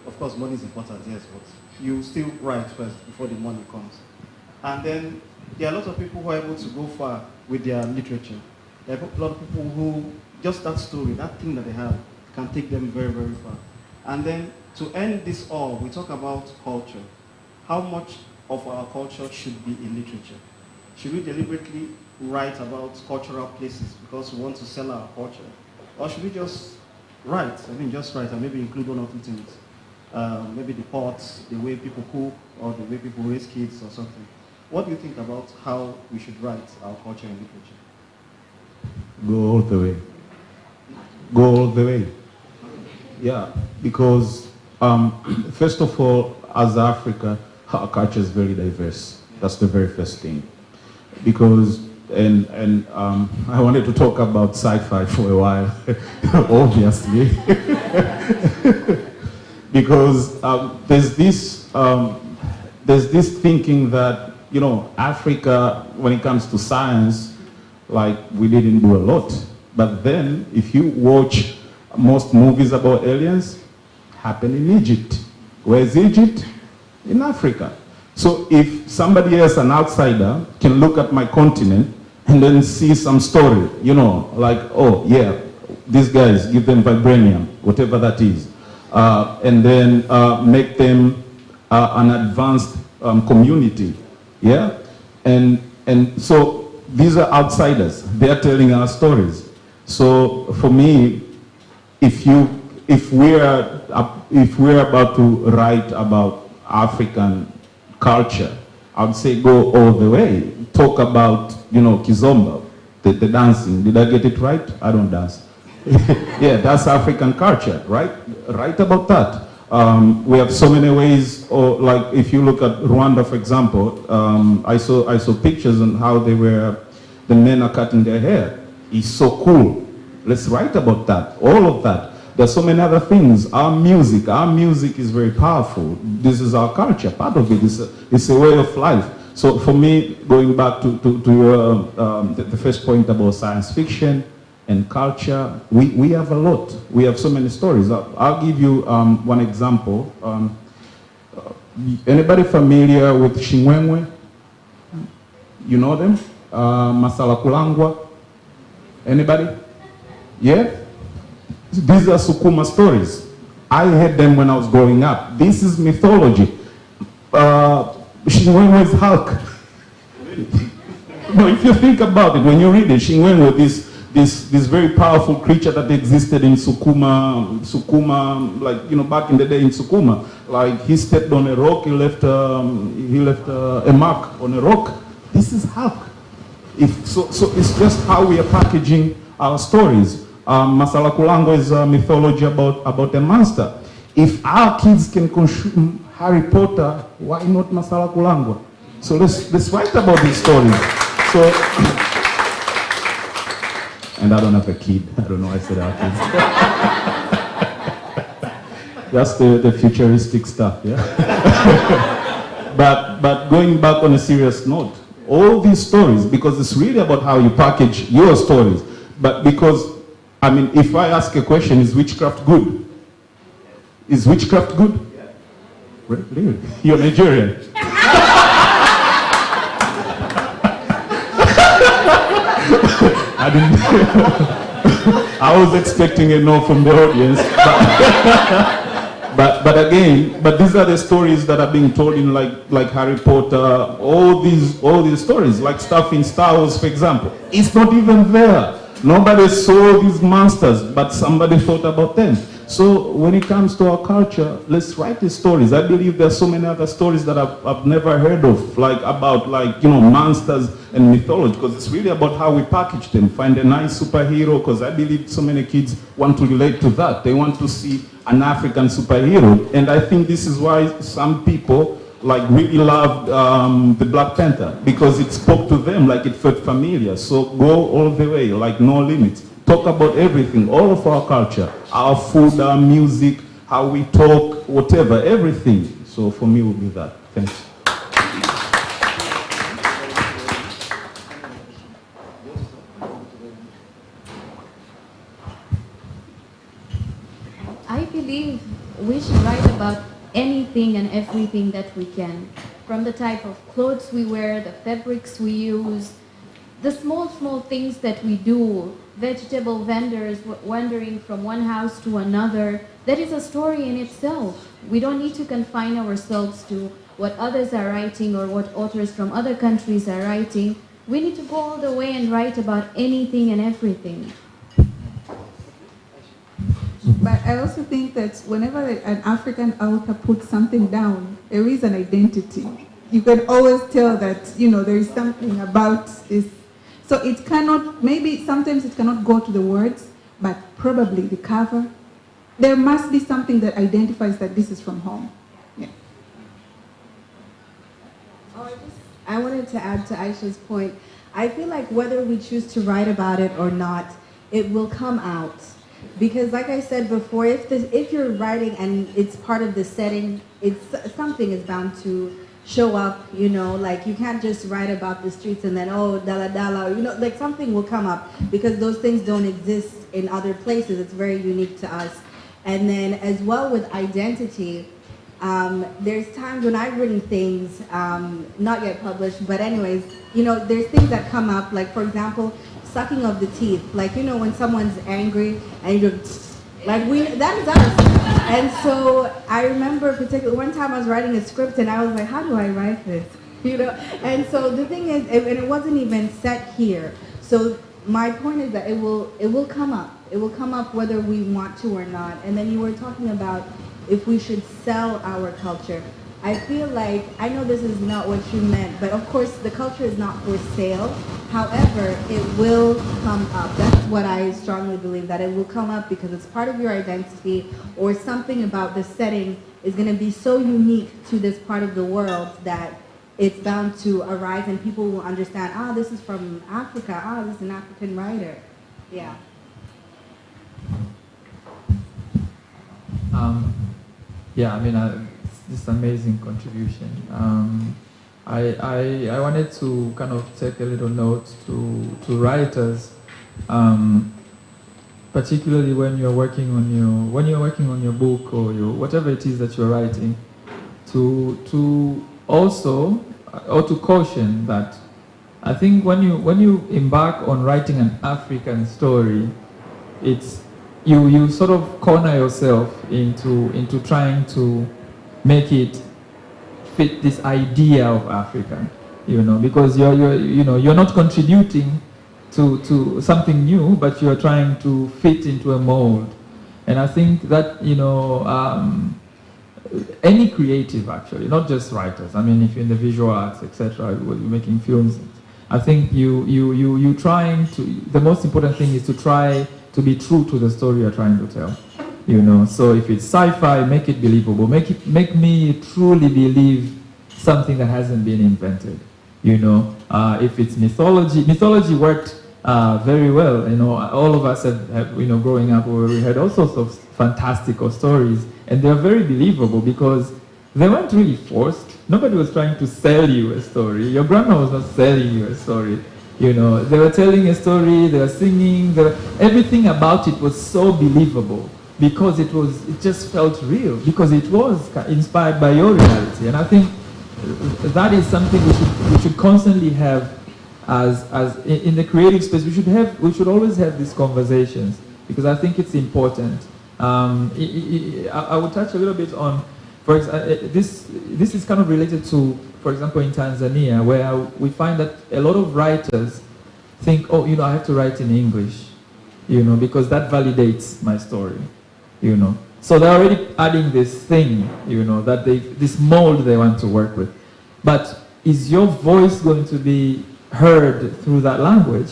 of course money is important, yes, but you still write first before the money comes. And then there are a lot of people who are able to go far with their literature. There are a lot of people who, just that story, that thing that they have, can take them very, very far. And then to end this all, we talk about culture. How much of our culture should be in literature? Should we deliberately write about cultural places because we want to sell our culture? Or should we just write, just write and maybe include one or two things? Maybe the pots, the way people cook, or the way people raise kids or something. What do you think about how we should write our culture in literature? Go all the way. Go all the way. Yeah, because first of all, as Africa, our culture is very diverse. That's the very first thing. Because, and I wanted to talk about sci-fi for a while, obviously. Because there's this thinking that, Africa, when it comes to science, like we didn't do a lot. But then, if you watch most movies about aliens, happen in Egypt. Where's Egypt? In Africa. So if somebody else, an outsider, can look at my continent and then see some story, like, oh yeah, these guys, give them vibranium, whatever that is, and then make them an advanced community, yeah? And so these are outsiders. They're telling our stories. So for me, if we're about to write about African culture, I would say go all the way. Talk about, Kizomba, the dancing. Did I get it right? I don't dance. Yeah, that's African culture, right? Write about that. We have so many ways, or like if you look at Rwanda, for example, I saw pictures on how the men are cutting their hair. It's so cool. Let's write about that, all of that. There's so many other things. Our music is very powerful. This is our culture. Part of it is a way of life. So for me, going back to the first point about science fiction and culture, we have a lot. We have so many stories. I'll give you one example. Anybody familiar with Shingwengwe? You know them? Masala Kulangwa? Anybody? Yeah? These are Sukuma stories. I heard them when I was growing up. This is mythology. Shingwengwe is Hulk. No, if you think about it, when you read it, Shingwengwe, this very powerful creature that existed in Sukuma, like, back in the day in Sukuma, like he stepped on a rock, he left a mark on a rock. This is Hulk. So it's just how we are packaging our stories. Masala Kulango is a mythology about a monster. If our kids can consume Harry Potter, why not Masala Kulango? So let's write about these stories. So, and I don't have a kid. I don't know why I said our kids. That's the futuristic stuff, yeah? But going back on a serious note, all these stories, because it's really about how you package your stories, but because, if I ask a question, is witchcraft good? Is witchcraft good? Yeah. Really? You're Nigerian. I didn't. I was expecting a no from the audience. But again, these are the stories that are being told in like Harry Potter, all these stories, like stuff in Star Wars, for example. It's not even there. Nobody saw these monsters, but somebody thought about them. So when it comes to our culture, let's write these stories. I believe there's so many other stories that I've never heard of, about monsters and mythology, because it's really about how we package them. Find a nice superhero, because I believe so many kids want to relate to that. They want to see an African superhero. And I think this is why some people really loved the Black Panther, because it spoke to them, it felt familiar. So go all the way, no limits. talk about everything, all of our culture, our food, our music, how we talk, whatever, everything. So for me, it would be that. Thanks. I believe we should write about anything and everything that we can. From the type of clothes we wear, the fabrics we use, the small things that we do, vegetable vendors wandering from one house to another, that is a story in itself. We don't need to confine ourselves to what others are writing or what authors from other countries are writing. We need to go all the way and write about anything and everything. But I also think that whenever an African author puts something down, there is an identity. You can always tell that, you know, there is something about this. So it cannot, maybe sometimes it cannot go to the words, but probably the cover. There must be something that identifies that this is from home. Yeah. I wanted to add to Aisha's point. I feel like whether we choose to write about it or not, it will come out. Because like I said before, if you're writing and it's part of the setting, something is bound to show up, you know, like you can't just write about the streets and then, oh, dala dala, you know, like something will come up because those things don't exist in other places. It's very unique to us. And then as well with identity, there's times when I've written things, not yet published, but anyways, you know, there's things that come up, like for example, sucking of the teeth. Like, you know, when someone's angry and you're like, that is us. And so I remember particularly one time I was writing a script and I was like, how do I write this? You know, and so the thing is, and it wasn't even set here. So my point is that it will come up. It will come up whether we want to or not. And then you were talking about if we should sell our culture. I feel like, I know this is not what you meant, but of course the culture is not for sale. However, it will come up. That's what I strongly believe, that it will come up because it's part of your identity or something about the setting is going to be so unique to this part of the world that it's bound to arise and people will understand, ah, this is from Africa, ah, this is an African writer. Yeah. Yeah, I mean, this amazing contribution. I wanted to kind of take a little note to writers, particularly when you're working on your book or whatever it is that you're writing, to also or to caution that I think when you embark on writing an African story, it's you sort of corner yourself into trying to make it fit this idea of Africa, you know, because you're not contributing to something new, but you're trying to fit into a mold. And I think that, you know, any creative actually, not just writers. I mean, if you're in the visual arts, etc., you're making films, I think you trying to, the most important thing is to try to be true to the story you're trying to tell. You know, so if it's sci-fi, make it believable. Make me truly believe something that hasn't been invented. You know, if it's mythology worked very well. You know, all of us have you know, growing up, we had all sorts of fantastical stories, and they're very believable because they weren't really forced. Nobody was trying to sell you a story. Your grandma was not selling you a story. You know, they were telling a story, they were singing, everything about it was so believable. Because it just felt real, because it was inspired by your reality. And I think that is something we should constantly have as in the creative space. We should always have these conversations, because I think it's important. I would touch a little bit on, for example, this is kind of related to, for example, in Tanzania, where we find that a lot of writers think, oh, you know, I have to write in English, you know, because that validates my story. You know, so they're already adding this thing, you know, that this mold they want to work with. But is your voice going to be heard through that language?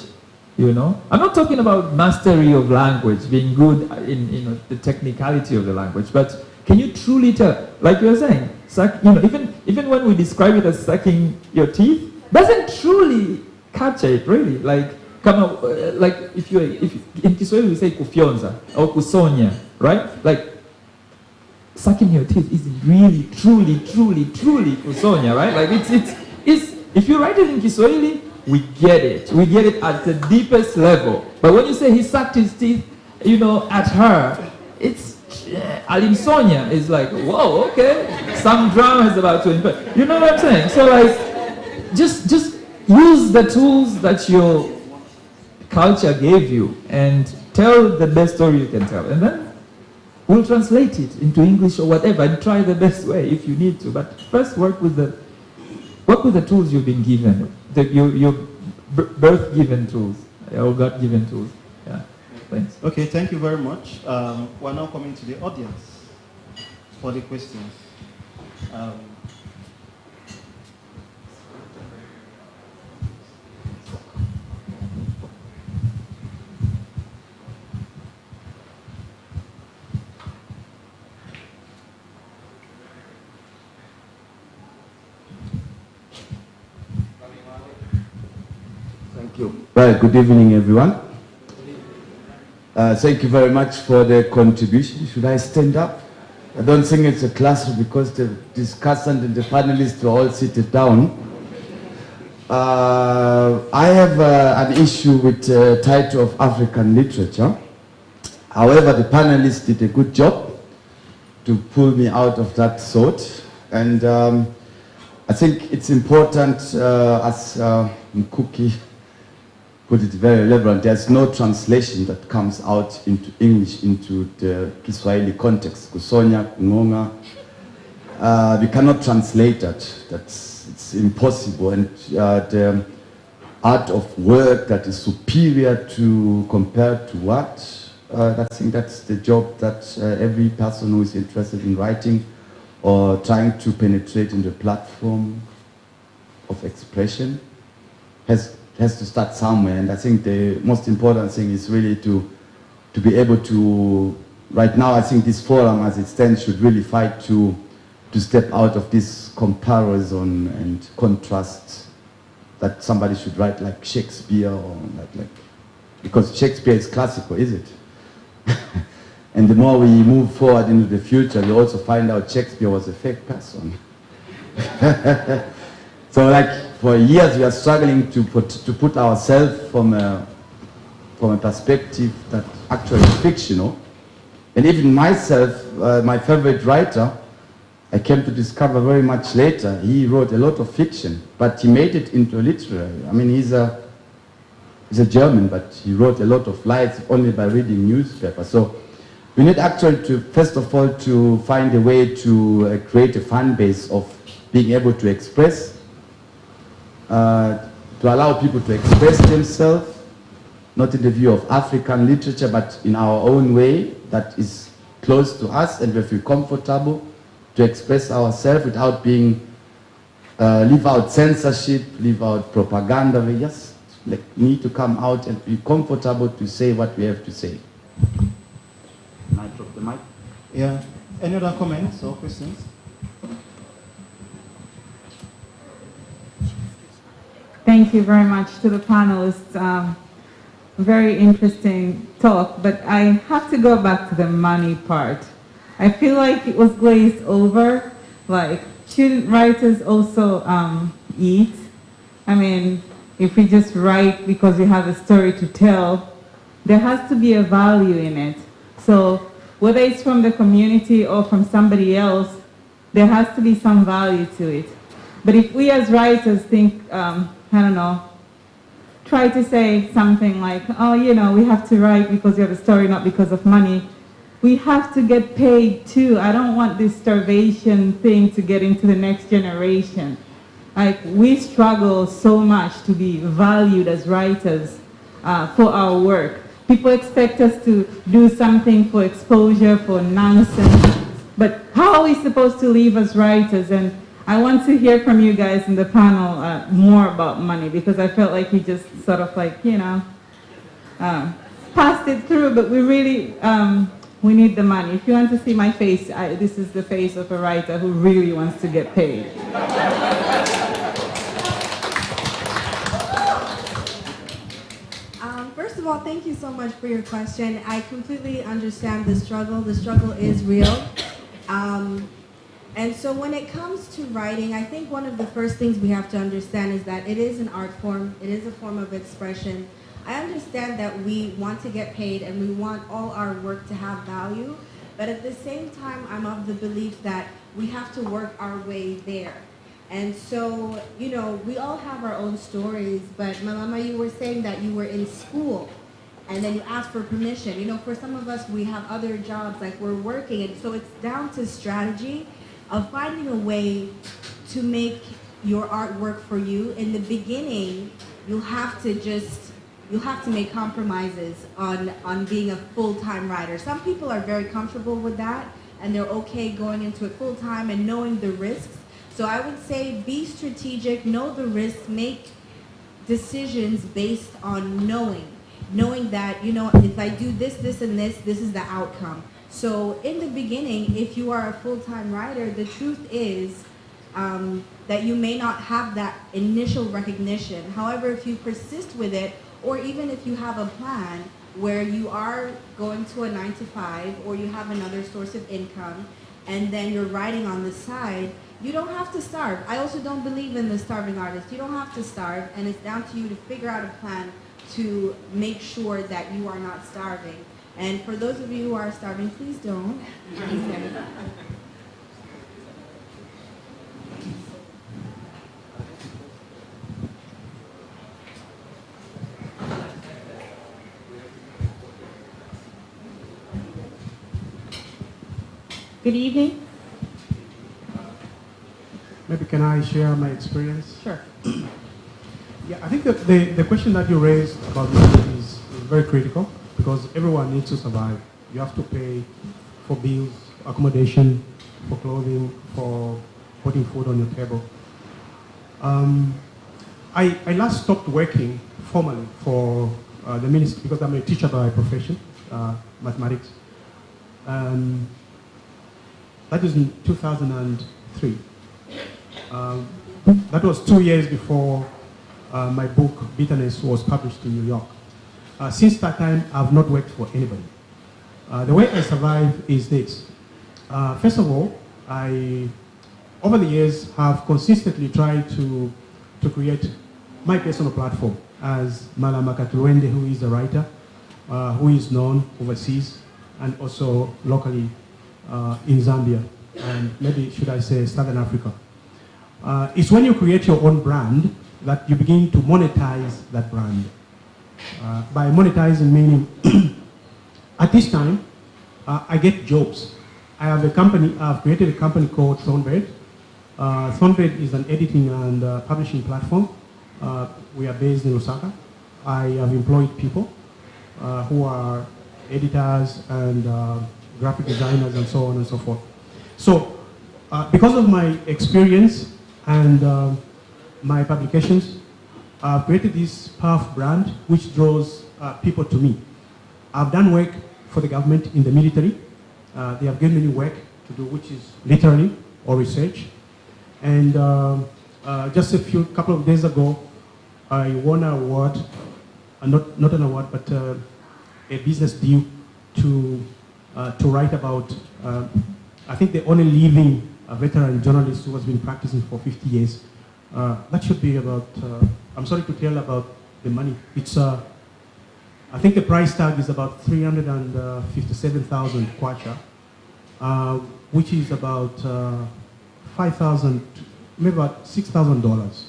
You know, I'm not talking about mastery of language, being good in you know, the technicality of the language, but can you truly tell, like you were saying, you know, even when we describe it as sucking your teeth, doesn't truly capture it really. Like, kama, like, if in Kiswahili we say kufyonza or kusonya, right? Like, sucking your teeth is really, truly, truly, truly kusonya, right? Like, it's if you write it in Kiswahili, we get it. We get it at the deepest level. But when you say he sucked his teeth, you know, at her, it's alimsonya is like, whoa, okay, some drama is about to impact. You know what I'm saying? So, like, just use the tools that your culture gave you and tell the best story you can tell, and then we'll translate it into English or whatever and try the best way if you need to. But first, work with the tools you've been given, your birth-given tools or God-given tools. Yeah. Thanks. Okay, thank you very much. We're now coming to the audience for the questions. Thank you. Well, good evening, everyone. Thank you very much for the contribution. Should I stand up? I don't think it's a classroom because the discussant and the panelists are all seated down. I have an issue with the title of African literature. However, the panelists did a good job to pull me out of that thought. And I think it's important, as Mkuki put it very relevant, there's no translation that comes out into English into the Kiswahili context. Kusonya, kungonga. We cannot translate that. It's impossible. And the art of work that is superior to compared to what? I think that's the job that every person who is interested in writing or trying to penetrate in the platform of expression has to start somewhere. And I think the most important thing is really to be able to, right now I think this forum as it stands should really fight to step out of this comparison and contrast that somebody should write like Shakespeare or like because Shakespeare is classical, is it? And the more we move forward into the future, we also find out Shakespeare was a fake person. So like for years we are struggling to put ourselves from a perspective that actually is fictional. And even myself, my favorite writer, I came to discover very much later, he wrote a lot of fiction, but he made it into literary. I mean, he's a German, but he wrote a lot of lies only by reading newspapers. So we need actually to, first of all, to find a way to create a fan base of being able to express, to allow people to express themselves, not in the view of African literature, but in our own way that is close to us and we feel comfortable to express ourselves without being, leave out censorship, leave out propaganda. We just need to come out and be comfortable to say what we have to say. Can I drop the mic? Yeah. Any other comments or questions? Thank you very much to the panelists. Very interesting talk, but I have to go back to the money part. I feel like it was glazed over. Like, shouldn't writers also eat? I mean, if we just write because we have a story to tell, there has to be a value in it. So whether it's from the community or from somebody else, there has to be some value to it. But if we as writers think, I don't know, try to say something like, oh, you know, we have to write because we have a story, not because of money. We have to get paid too. I don't want this starvation thing to get into the next generation. Like, we struggle so much to be valued as writers for our work. People expect us to do something for exposure, for nonsense. But how are we supposed to live as writers? And I want to hear from you guys in the panel more about money, because I felt like we just sort of like, you know, passed it through, but we really, we need the money. If you want to see my face, this is the face of a writer who really wants to get paid. of all, thank you so much for your question. I completely understand the struggle. The struggle is real. And so when it comes to writing, I think one of the first things we have to understand is that it is an art form. It is a form of expression. I understand that we want to get paid and we want all our work to have value, but at the same time, I'm of the belief that we have to work our way there. And so, you know, we all have our own stories, but Mama, you were saying that you were in school and then you asked for permission. You know, for some of us, we have other jobs, like we're working, and so it's down to strategy of finding a way to make your art work for you. In the beginning, you'll have to make compromises on being a full-time writer. Some people are very comfortable with that, and they're okay going into it full-time and knowing the risks. So I would say be strategic, know the risks, make decisions based on knowing that, you know, if I do this, this, and this is the outcome. So in the beginning, if you are a full-time writer, the truth is that you may not have that initial recognition. However, if you persist with it, or even if you have a plan where you are going to a 9-to-5 or you have another source of income and then you're writing on the side, you don't have to starve. I also don't believe in the starving artist. You don't have to starve, and it's down to you to figure out a plan to make sure that you are not starving. And for those of you who are starving, please don't. Good evening. Maybe can I share my experience? Sure. Yeah, I think that the question that you raised about money is very critical because everyone needs to survive. You have to pay for bills, accommodation, for clothing, for putting food on your table. I last stopped working formally for the ministry because I'm a teacher by profession, mathematics. That was in 2003. That was 2 years before my book, Bitterness, was published in New York. Since that time, I've not worked for anybody. The way I survive is this. First of all, I, over the years, have consistently tried to create my personal platform as Malama Katulwende, who is a writer, who is known overseas and also locally in Zambia, and maybe should I say Southern Africa. It's when you create your own brand that you begin to monetize that brand. By monetizing meaning, at this time, I get jobs. I have a company, I've created a company called Thornbird. Thornbird is an editing and publishing platform. We are based in Osaka. I have employed people who are editors and graphic designers and so on and so forth. So, because of my experience and my publications, I've created this powerful brand which draws people to me. I've done work for the government in the military. They have given me work to do, which is literary or research. And just a couple of days ago, I won an award, not an award, but a business deal to write about, I think the only living veteran journalist who has been practicing for 50 years. That should be about, I'm sorry to tell about the money. It's, I think the price tag is about 357,000 kwacha, which is about 5,000, maybe about $6,000.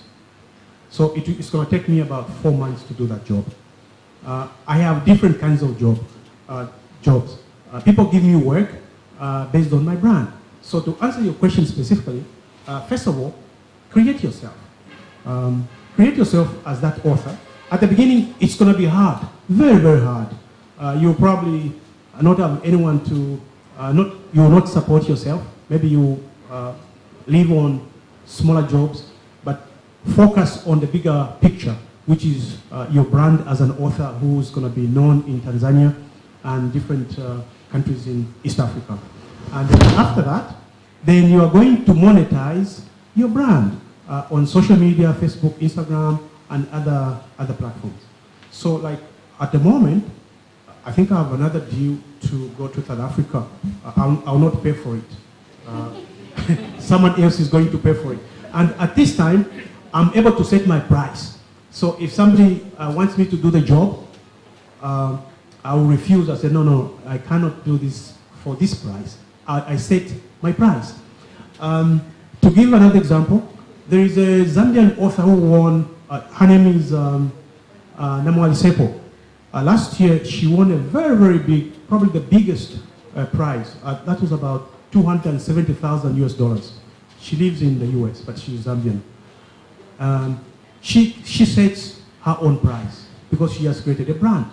So it's going to take me about 4 months to do that job. I have different kinds of jobs. People give me work based on my brand. So to answer your question specifically, first of all, create yourself. Create yourself as that author. At the beginning, it's going to be hard, very, very hard. You'll probably not have anyone to, you will not support yourself. Maybe you live on smaller jobs, but focus on the bigger picture, which is your brand as an author who's going to be known in Tanzania and different countries in East Africa. And then after that, then you are going to monetize your brand on social media, Facebook, Instagram, and other platforms. So like At the moment, I think I have another deal to go to South Africa. I'll not pay for it. Someone else is going to pay for it. And at this time, I'm able to set my price. So if somebody wants me to do the job, I will refuse. I say, no, I cannot do this for this price. I set my price. To give another example, there is a Zambian author who won, her name is Namwali Sepo. Last year, she won a very, very big, probably the biggest prize. That was about $270,000 US. She lives in the US, but she's Zambian. She sets her own price because she has created a brand.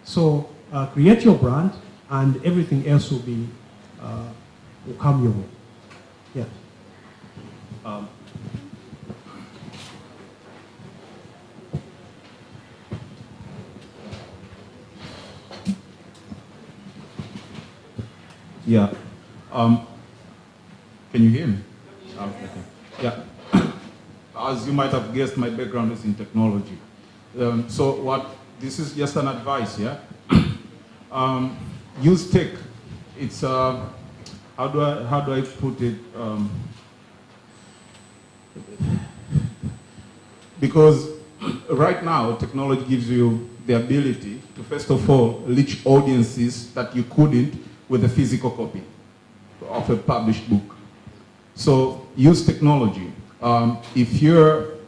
So create your brand, and everything else will come your way. Yeah. Yeah. Can you hear me? Okay. Yeah. As you might have guessed, my background is in technology. So this is just an advice, yeah? Use tech. It's, how do I put it? Because right now, technology gives you the ability to, first of all, reach audiences that you couldn't with a physical copy of a published book. So use technology. If you're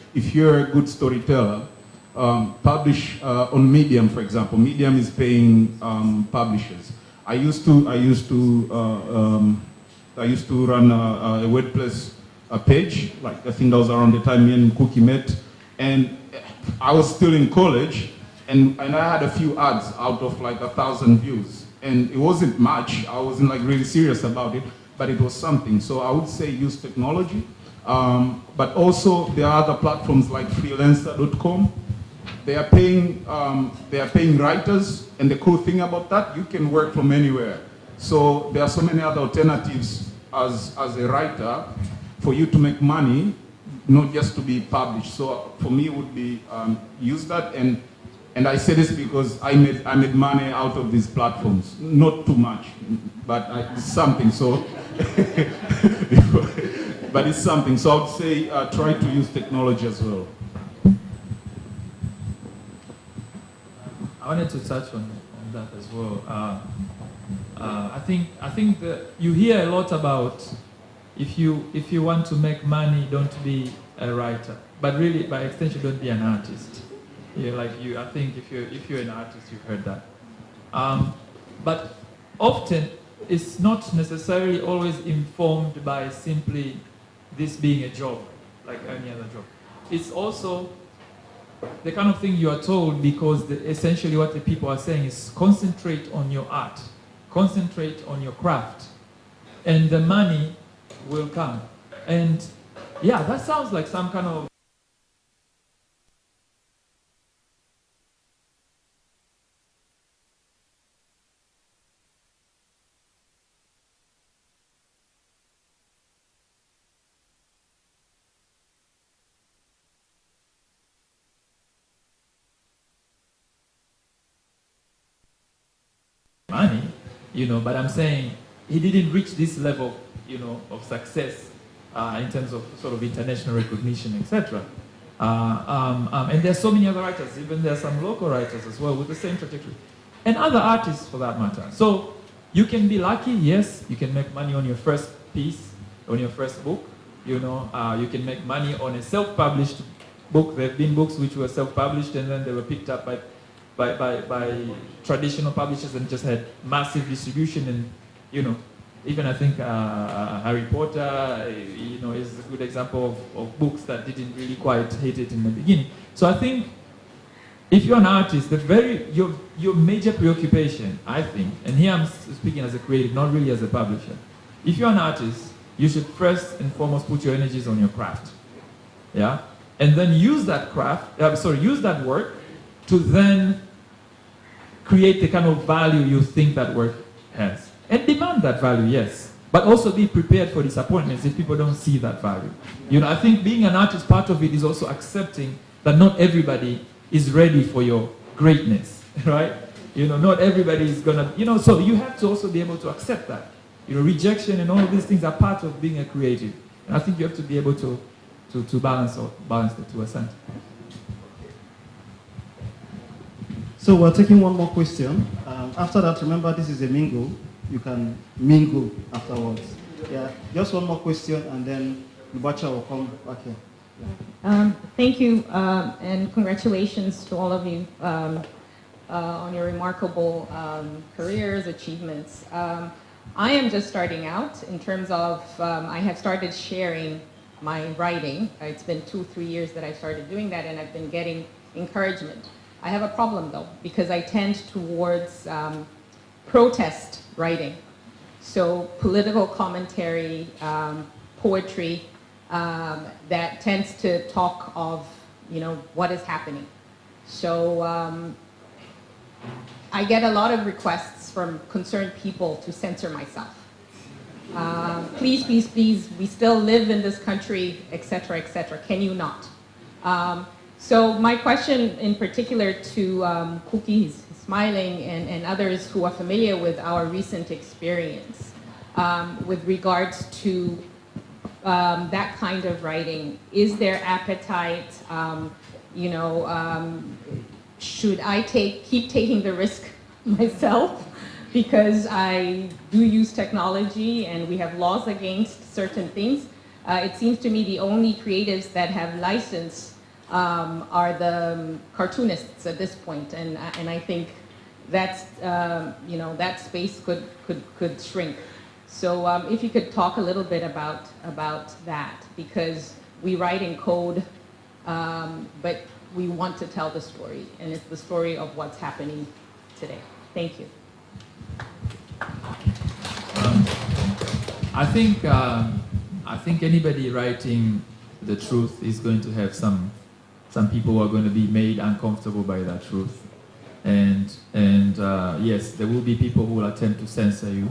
a good storyteller, publish on Medium, for example. Medium is paying publishers. I used to run a WordPress page. Like I think that was around the time me and Cookie met, and I was still in college, and I had a few ads out of like 1,000 views, and it wasn't much. I wasn't like really serious about it, but it was something. So I would say use technology, but also there are other platforms like freelancer.com. They are paying writers, and the cool thing about that, you can work from anywhere. So there are so many other alternatives as a writer for you to make money, not just to be published. So for me, it would be use that, and I say this because I made money out of these platforms, not too much, but it's something. So, but it's something. So I would say try to use technology as well. I wanted to touch on that as well. I think that you hear a lot about if you want to make money, don't be a writer, but really by extension, don't be an artist. I think if you're an artist, you've heard that. But often it's not necessarily always informed by simply this being a job, like any other job. It's also the kind of thing you are told because essentially what the people are saying is concentrate on your art, concentrate on your craft, and the money will come. And yeah, that sounds like some kind of money, but I'm saying he didn't reach this level, of success in terms of sort of international recognition, etc. And there's so many other writers, even there's some local writers as well with the same trajectory, and other artists for that matter. So you can be lucky, yes, you can make money on your first piece, on your first book, you can make money on a self-published book. There have been books which were self-published and then they were picked up by traditional publishers and just had massive distribution, and even I think Harry Potter is a good example of books that didn't really quite hit it in the beginning. So I think if you're an artist, your major preoccupation, I think, and here I'm speaking as a creative, not really as a publisher. If you're an artist, you should first and foremost put your energies on your craft, yeah, and then use that use that work to then create the kind of value you think that work has. And demand that value, yes. But also be prepared for disappointments if people don't see that value. I think being an artist, part of it is also accepting that not everybody is ready for your greatness. right? You know, not everybody is gonna, you know, so you have to also be able to accept that. You know, rejection and all of these things are part of being a creative. And I think you have to be able to balance the two aside. So we're taking one more question. After that, remember this is a mingle. You can mingle afterwards. Yeah, just one more question and then Lubacha will come back here. Yeah. Thank you and congratulations to all of you on your remarkable careers, achievements. I am just starting out in terms of, I have started sharing my writing. It's been 2-3 years that I started doing that and I've been getting encouragement. I have a problem though, because I tend towards protest writing. So political commentary, poetry, that tends to talk of, you know, what is happening. So I get a lot of requests from concerned people to censor myself. Please, please, please, we still live in this country, etc., etc. Can you not? So my question in particular to Kuki, he's smiling, and others who are familiar with our recent experience with regards to that kind of writing, is there appetite, you know, should I keep taking the risk myself because I do use technology and we have laws against certain things? It seems to me the only creatives that have license are the cartoonists at this point, and I think that's you know, that space could shrink. So if you could talk a little bit about that, because we write in code, but we want to tell the story, and it's the story of what's happening today. Thank you. I think anybody writing the truth is going to have some people who are going to be made uncomfortable by that truth, and yes, there will be people who will attempt to censor you,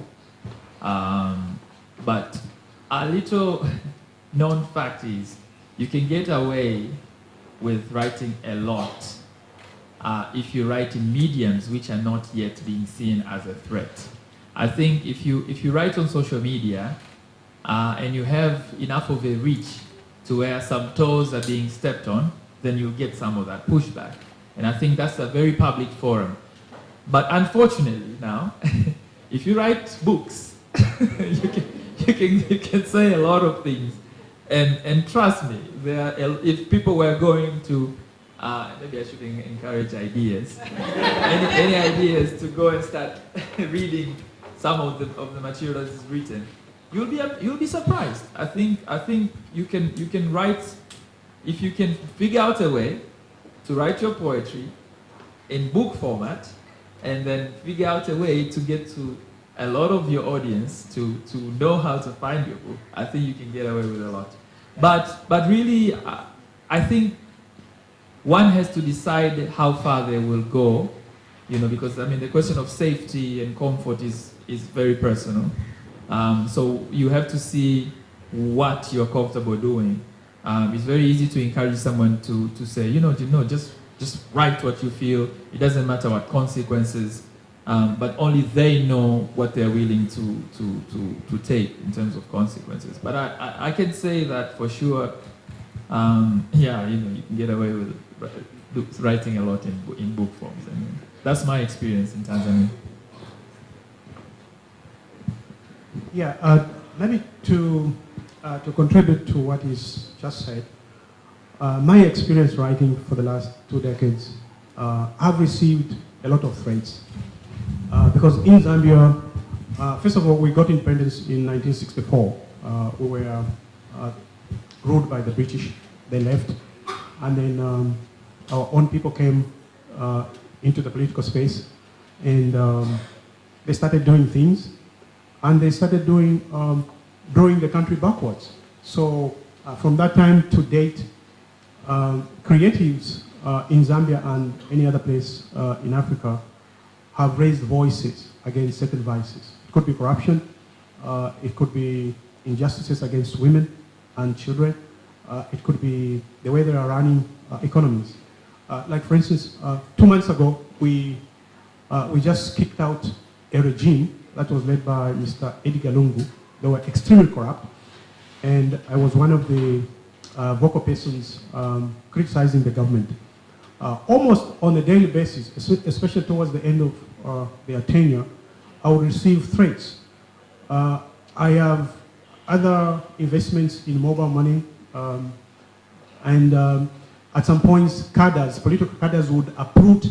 but a little known fact is you can get away with writing a lot if you write in mediums which are not yet being seen as a threat. I think if you write on social media and you have enough of a reach to where some toes are being stepped on, then you'll get some of that pushback. And I think that's a very public forum. But unfortunately now, if you write books, you can say a lot of things. And trust me, if people were going to, maybe I should encourage ideas, any ideas to go and start reading some of the material that is written, you'll be surprised. I think you can write, if you can figure out a way to write your poetry in book format, and then figure out a way to get to a lot of your audience to know how to find your book, I think you can get away with a lot. But really, I think one has to decide how far they will go, you know, because I mean the question of safety and comfort is very personal. So you have to see what you're comfortable doing. It's very easy to encourage someone to say, you know, just write what you feel. It doesn't matter what consequences, but only they know what they're willing to take in terms of consequences. But I can say that for sure, yeah, you know, you can get away with writing a lot in book forms. And that's my experience in Tanzania. Yeah, maybe to contribute to what is just said, my experience writing for the last 2 decades, I've received a lot of threats. Because in Zambia, first of all, we got independence in 1964. We were ruled by the British. They left. And then our own people came into the political space. And they started doing things. And they started drawing the country backwards. So from that time to date, creatives in Zambia and any other place in Africa have raised voices against certain vices. It could be corruption, it could be injustices against women and children, it could be the way they are running economies. Like for instance, 2 months ago, we we just kicked out a regime that was led by Mr. Edgar Lungu. They were extremely corrupt, and I was one of the vocal persons criticizing the government. Almost on a daily basis, especially towards the end of their tenure, I would receive threats. I have other investments in mobile money, and at some points, cadres, political cadres would uproot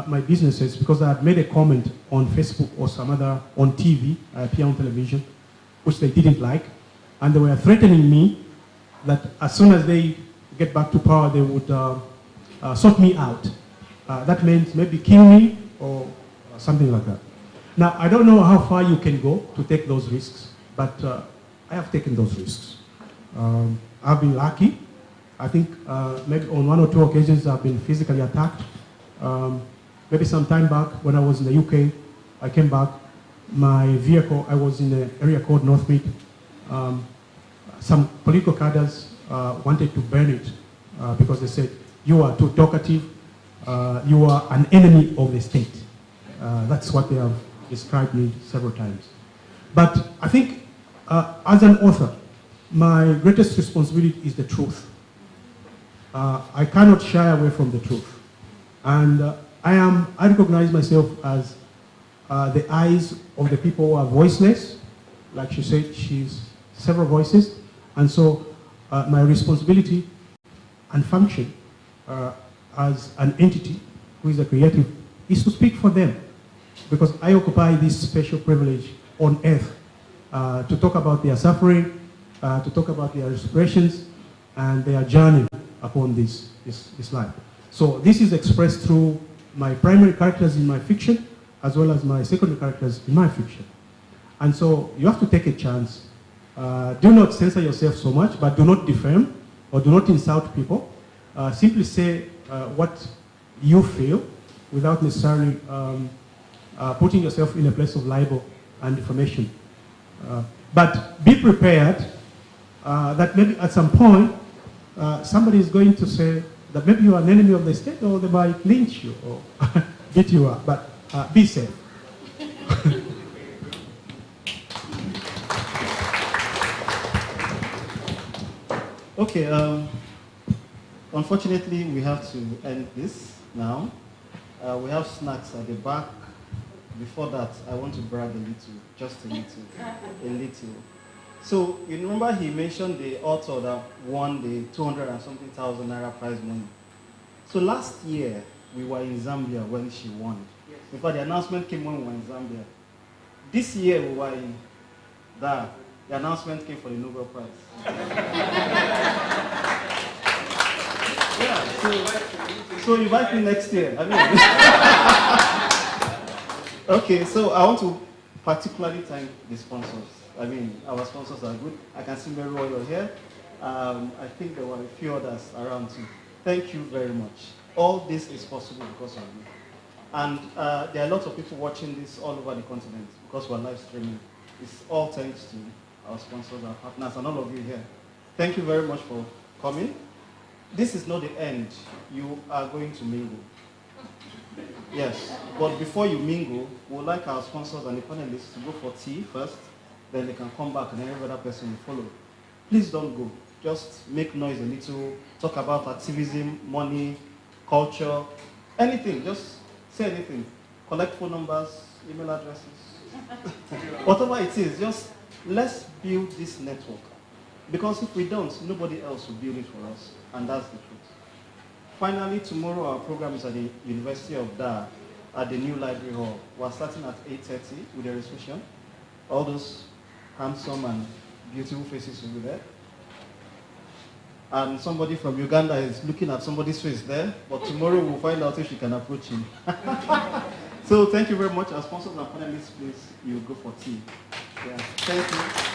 my businesses because I had made a comment on Facebook or some other, on TV, appear on television, which they didn't like, and they were threatening me that as soon as they get back to power, they would sort me out. That meant maybe kill me or something like that. Now, I don't know how far you can go to take those risks, but I have taken those risks. I've been lucky. I think maybe on 1 or 2 occasions I've been physically attacked. Maybe some time back when I was in the UK, I came back, my vehicle, I was in an area called Northmead. Some political cadres wanted to burn it because they said, you are too talkative, you are an enemy of the state. That's what they have described me several times. But I think as an author, my greatest responsibility is the truth. I cannot shy away from the truth. And I recognize myself as the eyes of the people who are voiceless. Like she said, she's several voices. And so my responsibility and function as an entity who is a creative is to speak for them. Because I occupy this special privilege on earth to talk about their suffering, to talk about their aspirations, and their journey upon this life. So this is expressed through my primary characters in my fiction, as well as my secondary characters in my fiction. And so you have to take a chance. Do not censor yourself so much, but do not defame or do not insult people. Simply say what you feel without necessarily putting yourself in a place of libel and defamation. But be prepared that maybe at some point somebody is going to say that maybe you are an enemy of the state, or they might lynch you or beat you up. But be safe. Okay, unfortunately we have to end this now. We have snacks at the back. Before that, I want to brag a little, just a little. So, you remember he mentioned the author that won the 200 and something thousand naira prize money. So last year, we were in Zambia when she won. Yes. In fact, the announcement came when we were in Zambia. This year, we were in Dar. The announcement came for the Nobel Prize. Yeah, so invite me next year. Okay, so I want to particularly thank the sponsors. Our sponsors are good. I can see Mary Royal here. I think there were a few others around too. Thank you very much. All this is possible because of you. And there are lots of people watching this all over the continent because we're live streaming. It's all thanks to our sponsors, our partners, and all of you here. Thank you very much for coming. This is not the end. You are going to mingle. Yes, but before you mingle, we would like our sponsors and the panelists to go for tea first, then they can come back and then every other person will follow. Please don't go. Just make noise a little, talk about activism, money, culture, anything. Just say anything. Collect phone numbers, email addresses, whatever it is. Just let's build this network. Because if we don't, nobody else will build it for us, and that's the truth. Finally, tomorrow our program is at the University of Dar at the new library hall. We're starting at 8:30 with a reception. All those handsome and beautiful faces will be there. And somebody from Uganda is looking at somebody's face there, but tomorrow we'll find out if she can approach him. So thank you very much. Our sponsors and panelists, please, you go for tea. Yeah. Thank you.